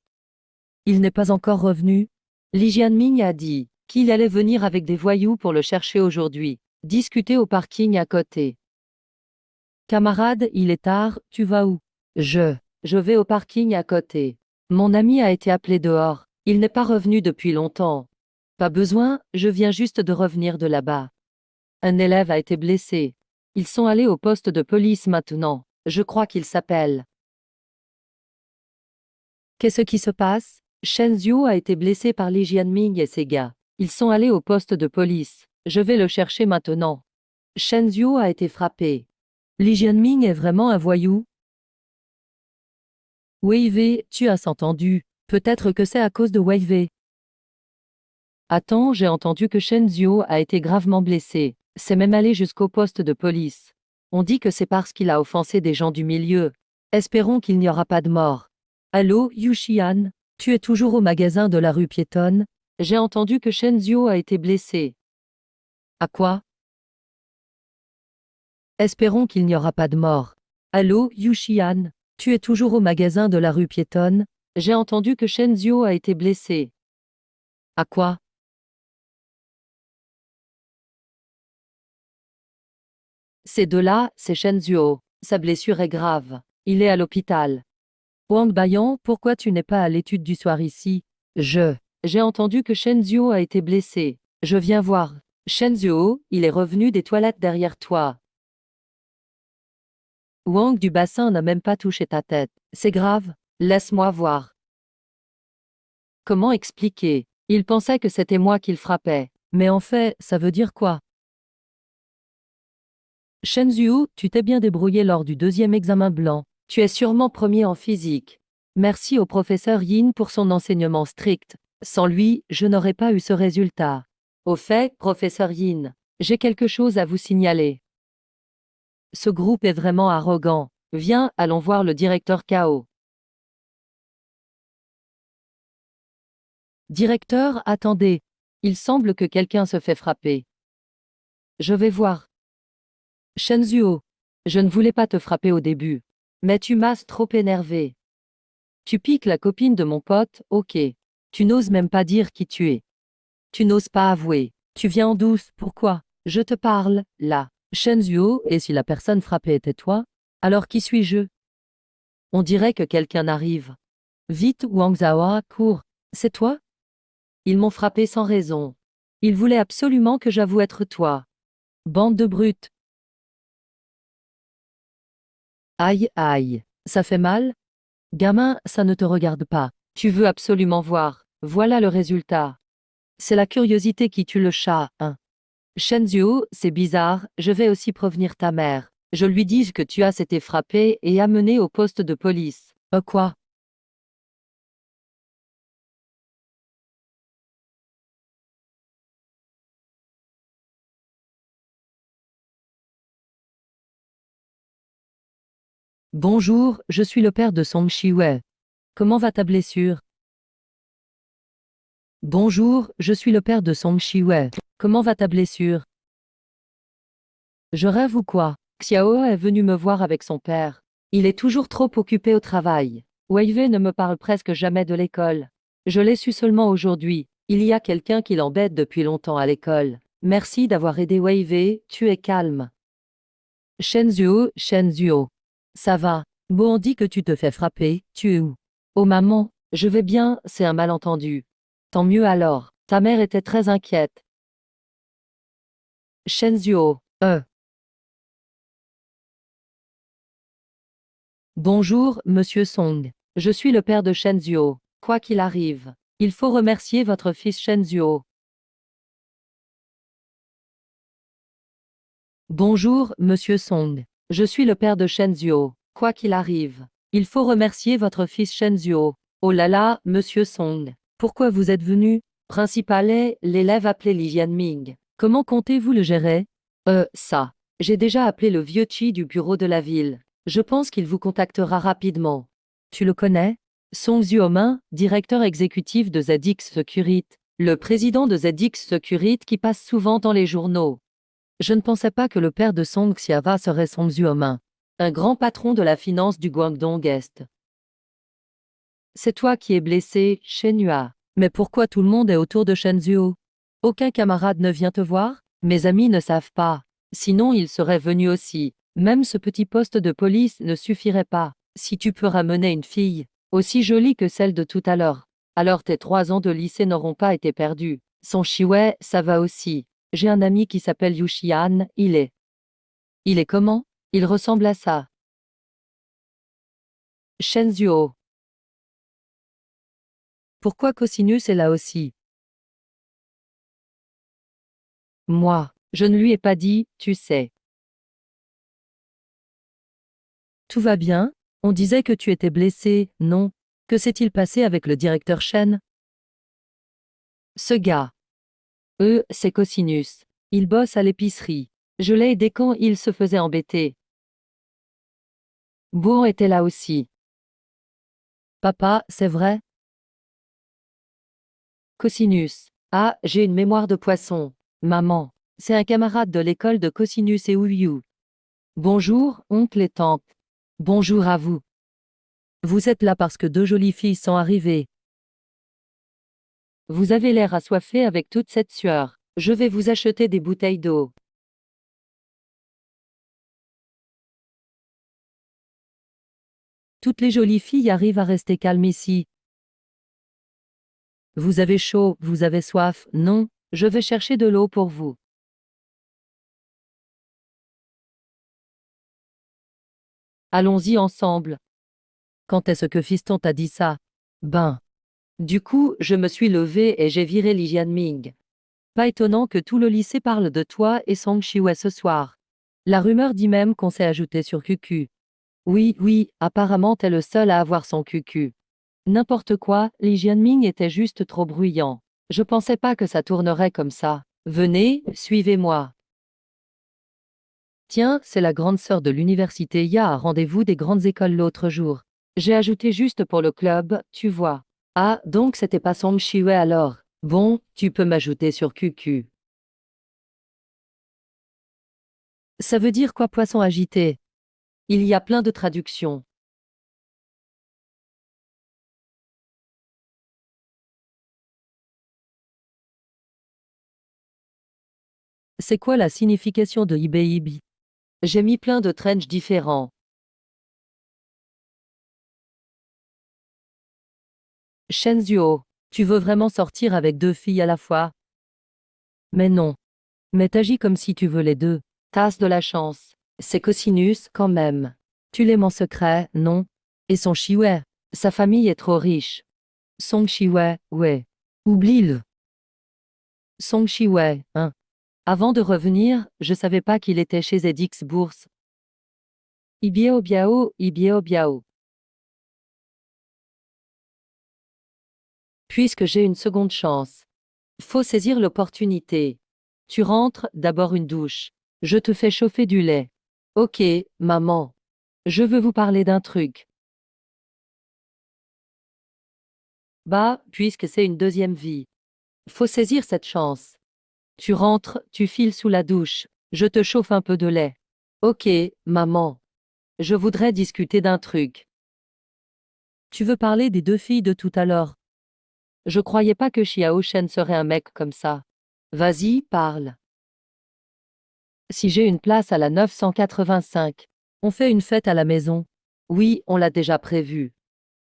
Speaker 1: Il n'est pas encore revenu? Li Jianming a dit qu'il allait venir avec des voyous pour le chercher aujourd'hui. Discuter au parking à côté. Camarade, il est tard, tu vas où? Je vais au parking à côté. Mon ami a été appelé dehors. Il n'est pas revenu depuis longtemps. Pas besoin, je viens juste de revenir de là-bas. Un élève a été blessé. Ils sont allés au poste de police maintenant. Je crois qu'il s'appelle. Qu'est-ce qui se passe? Shenzhuo a été blessé par Li Jianming et ses gars. Ils sont allés au poste de police. Je vais le chercher maintenant. Shenzhuo a été frappé. Li Jianming est vraiment un voyou? Wei Wei, tu as entendu. Peut-être que c'est à cause de Wei Wei. Attends, j'ai entendu que Shenzhuo a été gravement blessé. C'est même allé jusqu'au poste de police. On dit que c'est parce qu'il a offensé des gens du milieu. Espérons qu'il n'y aura pas de mort. Allô, Yu Xian? Tu es toujours au magasin de la rue piétonne? J'ai entendu que Shenzhuo a été blessé. À quoi? Espérons qu'il n'y aura pas de mort. Allô, Yu Xian? Tu es toujours au magasin de la rue piétonne? J'ai entendu que Shenzhuo a été blessé. À quoi? Ces deux-là, c'est Shenzhuo. Sa blessure est grave. Il est à l'hôpital. Wang Bayan, pourquoi tu n'es pas à l'étude du soir ici? J'ai entendu que Shenzhuo a été blessé. Je viens voir. Shenzhuo, il est revenu des toilettes derrière toi. Wang du bassin n'a même pas touché ta tête. C'est grave? Laisse-moi voir. Comment expliquer? Il pensait que c'était moi qu'il frappait. Mais en fait, ça veut dire quoi? Shenzhuo, tu t'es bien débrouillé lors du deuxième examen blanc. Tu es sûrement premier en physique. Merci au professeur Yin pour son enseignement strict. Sans lui, je n'aurais pas eu ce résultat. Au fait, professeur Yin, j'ai quelque chose à vous signaler. Ce groupe est vraiment arrogant. Viens, allons voir le directeur Kao. Directeur, attendez. Il semble que quelqu'un se fait frapper. Je vais voir. Shenzhuo, je ne voulais pas te frapper au début. Mais tu m'as trop énervé. Tu piques la copine de mon pote, ok. Tu n'oses même pas dire qui tu es. Tu n'oses pas avouer. Tu viens en douce, pourquoi? Je te parle, là. Shenzhuo, et si la personne frappée était toi? Alors qui suis-je? On dirait que quelqu'un arrive. Vite, Wang Zhao, cours. C'est toi? Ils m'ont frappé sans raison. Ils voulaient absolument que j'avoue être toi. Bande de brutes. Aïe, aïe. Ça fait mal? Gamin, ça ne te regarde pas. Tu veux absolument voir. Voilà le résultat. C'est la curiosité qui tue le chat, hein. Shenzhuo, c'est bizarre, je vais aussi prévenir ta mère. Je lui dis que tu as été frappé et amené au poste de police. Quoi? Bonjour, je suis le père de Song Shiwei. Comment va ta blessure? Bonjour, je suis le père de Song Shiwei. Comment va ta blessure? Je rêve ou quoi? Xiao est venu me voir avec son père. Il est toujours trop occupé au travail. Wei Wei ne me parle presque jamais de l'école. Je l'ai su seulement aujourd'hui. Il y a quelqu'un qui l'embête depuis longtemps à l'école. Merci d'avoir aidé Wei Wei, tu es calme. Shenzhuo, Shenzhuo. Ça va. Bon, on dit que tu te fais frapper, tu es où? Oh maman, je vais bien, c'est un malentendu. Tant mieux alors. Ta mère était très inquiète. Shenzhuo. Bonjour, monsieur Song. Je suis le père de Shenzhuo. Quoi qu'il arrive, il faut remercier votre fils Shenzhuo. Bonjour, monsieur Song. Je suis le père de Shenzhuo. Quoi qu'il arrive, il faut remercier votre fils Shenzhuo. Oh là là, monsieur Song. Pourquoi vous êtes venu? Principal est l'élève appelé Li Jianming. Comment comptez-vous le gérer? Ça. J'ai déjà appelé le vieux Chi du bureau de la ville. Je pense qu'il vous contactera rapidement. Tu le connais? Song Xiaomin, directeur exécutif de ZX Security, le président de ZX Security qui passe souvent dans les journaux. Je ne pensais pas que le père de Song Xiava serait Song Xiaomin, un grand patron de la finance du Guangdong Est. C'est toi qui es blessé, Shen Yua. Mais pourquoi tout le monde est autour de Shen Zhuo? Aucun camarade ne vient te voir? Mes amis ne savent pas. Sinon ils seraient venus aussi. Même ce petit poste de police ne suffirait pas. Si tu peux ramener une fille, aussi jolie que celle de tout à l'heure, alors tes 3 ans de lycée n'auront pas été perdus. Son Shiwei, ça va aussi. J'ai un ami qui s'appelle Yu Xian, il est. Il est comment? Il ressemble à ça. Shen Zhuo. Pourquoi Cosinus est là aussi? Moi, je ne lui ai pas dit, tu sais. Tout va bien? On disait que tu étais blessé, non? Que s'est-il passé avec le directeur Shen? Ce gars. C'est Cosinus. Il bosse à l'épicerie. Je l'ai aidé quand il se faisait embêter. Bourg était là aussi. Papa, c'est vrai? Cosinus. Ah, j'ai une mémoire de poisson. Maman. C'est un camarade de l'école de Cosinus et Ouyu. Bonjour, oncle et tante. Bonjour à vous. Vous êtes là parce que 2 jolies filles sont arrivées. Vous avez l'air assoiffé avec toute cette sueur. Je vais vous acheter des bouteilles d'eau. Toutes les jolies filles arrivent à rester calmes ici. Vous avez chaud, vous avez soif, non? Je vais chercher de l'eau pour vous. Allons-y ensemble. Quand est-ce que fiston t'a dit ça? Ben. Du coup, je me suis levée et j'ai viré Li Jianming. Pas étonnant que tout le lycée parle de toi et Song Shiwei ce soir. La rumeur dit même qu'on s'est ajouté sur QQ. Oui, oui, apparemment t'es le seul à avoir son QQ. N'importe quoi, Li Jianming était juste trop bruyant. Je pensais pas que ça tournerait comme ça. Venez, suivez-moi. Tiens, c'est la grande sœur de l'université Ya a rendez-vous des grandes écoles l'autre jour. J'ai ajouté juste pour le club, tu vois. Ah, donc c'était pas Song Shiwei alors. Bon, tu peux m'ajouter sur QQ. Ça veut dire quoi poisson agité? Il y a plein de traductions. C'est quoi la signification de Ibi? J'ai mis plein de trench différents. Shenzhuo, tu veux vraiment sortir avec 2 filles à la fois? Mais non. Mais t'agis comme si tu veux les deux. Tasse de la chance. C'est cosinus, quand même. Tu l'aimes en secret, non? Et son Shiwei. Sa famille est trop riche. Song Shiwei, ouais. Oublie-le. Song Shiwei, hein. Avant de revenir, je savais pas qu'il était chez ZX Bourse. Ibiao biao, Ibiao biao. Puisque j'ai une seconde chance. Faut saisir l'opportunité. Tu rentres, d'abord une douche. Je te fais chauffer du lait. Ok, maman. Je veux vous parler d'un truc. Bah, puisque c'est une deuxième vie. Faut saisir cette chance. Tu rentres, tu files sous la douche. Je te chauffe un peu de lait. Ok, maman. Je voudrais discuter d'un truc. Tu veux parler des 2 filles de tout à l'heure? Je croyais pas que Xiao Shen serait un mec comme ça. Vas-y, parle. Si j'ai une place à la 985, on fait une fête à la maison. Oui, on l'a déjà prévu.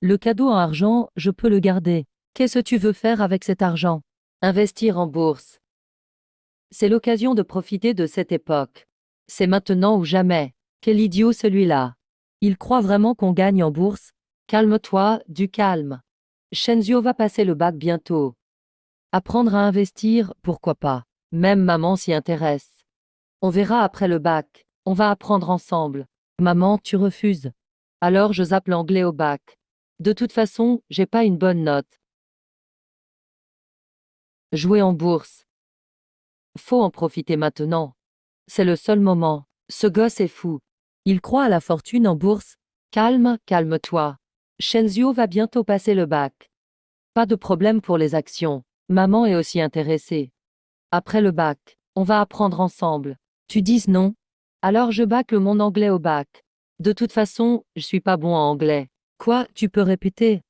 Speaker 1: Le cadeau en argent, je peux le garder. Qu'est-ce que tu veux faire avec cet argent? Investir en bourse. C'est l'occasion de profiter de cette époque. C'est maintenant ou jamais. Quel idiot celui-là. Il croit vraiment qu'on gagne en bourse? Calme-toi, du calme. Shenzhou va passer le bac bientôt. Apprendre à investir, pourquoi pas? Même maman s'y intéresse. On verra après le bac. On va apprendre ensemble. Maman, tu refuses. Alors je zappe l'anglais au bac. De toute façon, j'ai pas une bonne note. Jouer en bourse. Faut en profiter maintenant. C'est le seul moment. Ce gosse est fou. Il croit à la fortune en bourse. Calme, calme-toi. Shenzhou va bientôt passer le bac. Pas de problème pour les actions. Maman est aussi intéressée. Après le bac, on va apprendre ensemble. Tu dis non? Alors je bâcle mon anglais au bac. De toute façon, je suis pas bon en anglais. Quoi, tu peux répéter?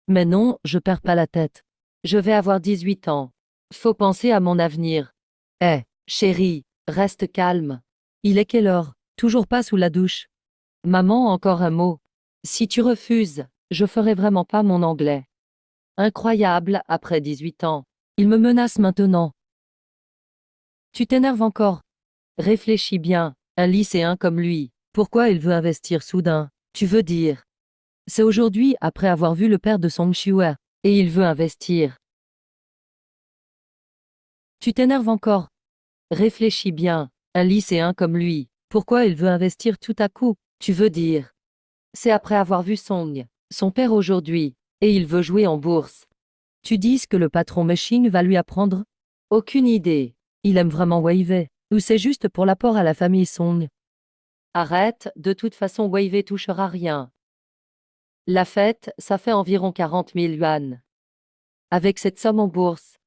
Speaker 1: Mais non, je perds pas la tête. Je vais avoir 18 ans. Faut penser à mon avenir. Eh, chérie, reste calme. Il est quelle heure? Toujours pas sous la douche. Maman, encore un mot. Si tu refuses, je ferai vraiment pas mon anglais. Incroyable, après 18 ans. Il me menace maintenant. Tu t'énerves encore? Réfléchis bien, un lycéen comme lui, pourquoi il veut investir soudain? Tu veux dire? C'est aujourd'hui après avoir vu le père de Song Shue, et il veut investir. Tu t'énerves encore? Réfléchis bien, un lycéen comme lui, pourquoi il veut investir tout à coup? Tu veux dire? C'est après avoir vu Song, son père aujourd'hui, et il veut jouer en bourse. Tu dis que le patron Meshing va lui apprendre? Aucune idée. Il aime vraiment Wave, ou c'est juste pour l'apport à la famille Song? Arrête, de toute façon Wave touchera rien. La fête, ça fait environ 40 000 yuan. Avec cette somme en bourse,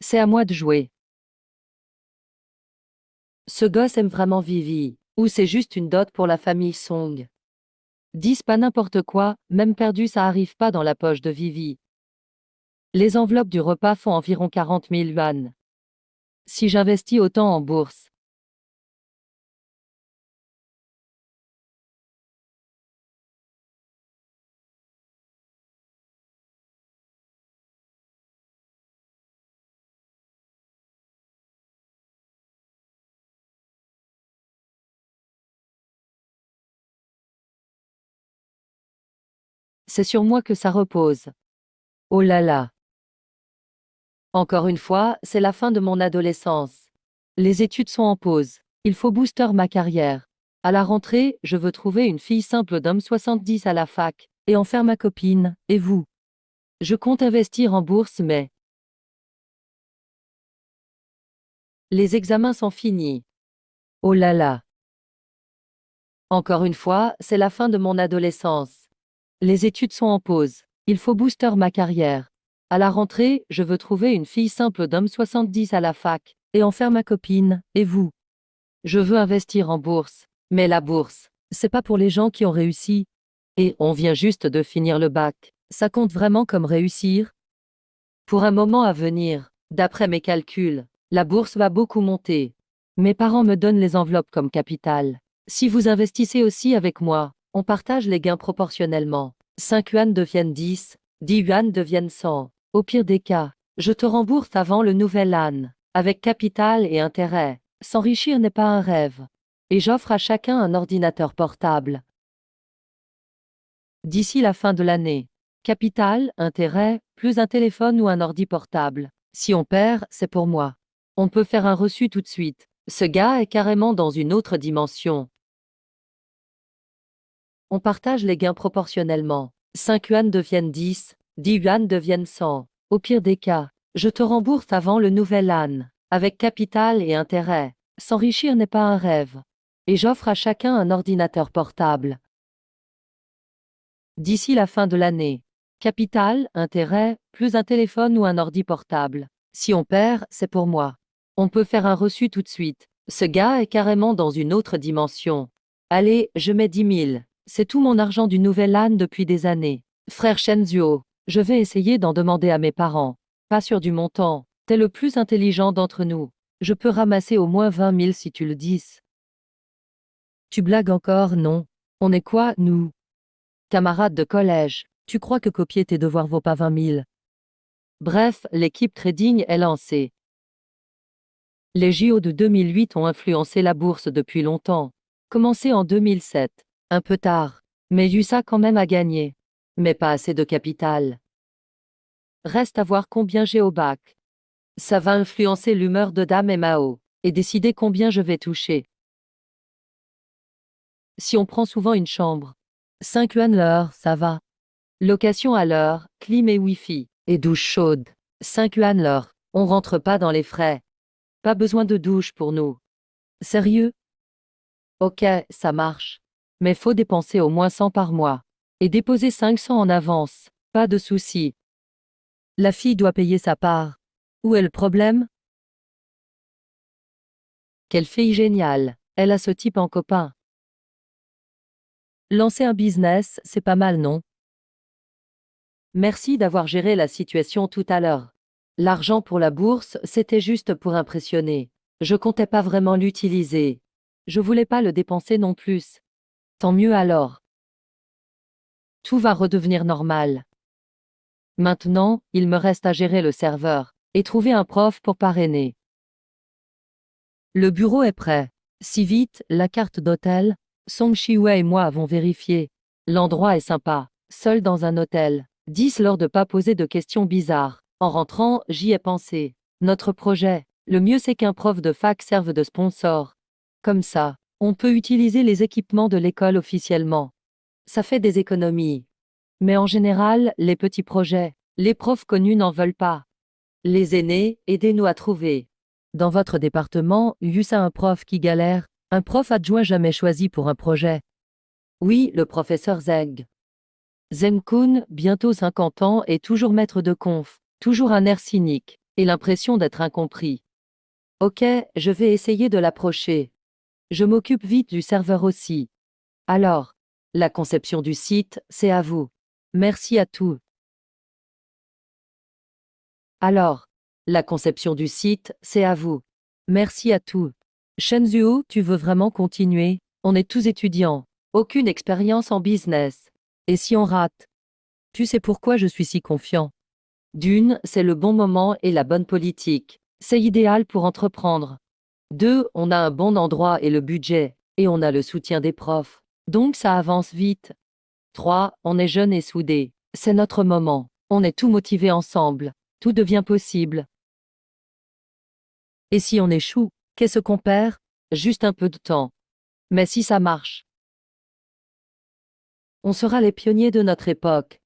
Speaker 1: c'est à moi de jouer. Ce gosse aime vraiment Vivi, ou c'est juste une dot pour la famille Song. Dis pas n'importe quoi, même perdu ça arrive pas dans la poche de Vivi. Les enveloppes du repas font environ 40 000 yuan. Si j'investis autant en bourse, c'est sur moi que ça repose. Oh là là. Encore une fois, c'est la fin de mon adolescence. Les études sont en pause. Il faut booster ma carrière. À la rentrée, je veux trouver une fille simple d'homme 70 à la fac, et en faire ma copine, et vous? Je compte investir en bourse mais les examens sont finis. Oh là là. Encore une fois, c'est la fin de mon adolescence. Les études sont en pause. Il faut booster ma carrière. À la rentrée, je veux trouver une fille simple d'homme 70 à la fac, et en faire ma copine, et vous? Je veux investir en bourse. Mais la bourse, c'est pas pour les gens qui ont réussi. Et on vient juste de finir le bac. Ça compte vraiment comme réussir? Pour un moment à venir, d'après mes calculs, la bourse va beaucoup monter. Mes parents me donnent les enveloppes comme capital. Si vous investissez aussi avec moi, on partage les gains proportionnellement. 5 yuan deviennent 10, 10 yuan deviennent 100. Au pire des cas, je te rembourse avant le nouvel an, avec capital et intérêt. S'enrichir n'est pas un rêve. Et j'offre à chacun un ordinateur portable. D'ici la fin de l'année. Capital, intérêt, plus un téléphone ou un ordi portable. Si on perd, c'est pour moi. On peut faire un reçu tout de suite. Ce gars est carrément dans une autre dimension. On partage les gains proportionnellement. 5 yuan deviennent 10, 10 yuan deviennent 100. Au pire des cas, je te rembourse avant le nouvel an, avec capital et intérêt. S'enrichir n'est pas un rêve. Et j'offre à chacun un ordinateur portable. D'ici la fin de l'année. Capital, intérêt, plus un téléphone ou un ordi portable. Si on perd, c'est pour moi. On peut faire un reçu tout de suite. Ce gars est carrément dans une autre dimension. Allez, je mets 10 000. C'est tout mon argent du nouvel an depuis des années. Frère Shenzhuo, je vais essayer d'en demander à mes parents. Pas sûr du montant. T'es le plus intelligent d'entre nous. Je peux ramasser au moins 20 000 si tu le dis. Tu blagues encore, non? On est quoi, nous? Camarades de collège, tu crois que copier tes devoirs vaut pas 20 000? Bref, l'équipe trading est lancée. Les JO de 2008 ont influencé la bourse depuis longtemps. Commencé en 2007. Un peu tard. Mais USA quand même a gagné. Mais pas assez de capital. Reste à voir combien j'ai au bac. Ça va influencer l'humeur de Dame et Mao, et décider combien je vais toucher. Si on prend souvent une chambre. 5 yuan l'heure, ça va. Location à l'heure, clim et Wi-Fi. Et douche chaude. 5 yuan l'heure. On rentre pas dans les frais. Pas besoin de douche pour nous. Sérieux? Ok, ça marche. Mais faut dépenser au moins 100 par mois. Et déposer 500 en avance. Pas de souci. La fille doit payer sa part. Où est le problème? Quelle fille géniale. Elle a ce type en copain. Lancer un business, c'est pas mal, non? Merci d'avoir géré la situation tout à l'heure. L'argent pour la bourse, c'était juste pour impressionner. Je comptais pas vraiment l'utiliser. Je voulais pas le dépenser non plus. Tant mieux alors. Tout va redevenir normal. Maintenant, il me reste à gérer le serveur et trouver un prof pour parrainer. Le bureau est prêt. Si vite, la carte d'hôtel. Song Shiwei et moi avons vérifié. L'endroit est sympa. Seul dans un hôtel. 10 lors de pas poser de questions bizarres. En rentrant, j'y ai pensé. Notre projet. Le mieux c'est qu'un prof de fac serve de sponsor. Comme ça, on peut utiliser les équipements de l'école officiellement. Ça fait des économies. Mais en général, les petits projets, les profs connus n'en veulent pas. Les aînés, aidez-nous à trouver. Dans votre département, y a un prof qui galère, un prof adjoint jamais choisi pour un projet. Oui, le professeur Zeg. Zemkoun, bientôt 50 ans et toujours maître de conf, toujours un air cynique, et l'impression d'être incompris. Ok, je vais essayer de l'approcher. Je m'occupe vite du serveur aussi. Alors, la conception du site, c'est à vous. Merci à tous. Alors, la conception du site, c'est à vous. Merci à tous. Shenzhou, tu veux vraiment continuer? On est tous étudiants. Aucune expérience en business. Et si on rate? Tu sais pourquoi je suis si confiant? D'une, c'est le bon moment et la bonne politique. C'est idéal pour entreprendre. Deux, on a un bon endroit et le budget. Et on a le soutien des profs. Donc ça avance vite. Trois, on est jeunes et soudés. C'est notre moment. On est tous motivés ensemble. Tout devient possible. Et si on échoue, qu'est-ce qu'on perd? Juste un peu de temps. Mais si ça marche, on sera les pionniers de notre époque.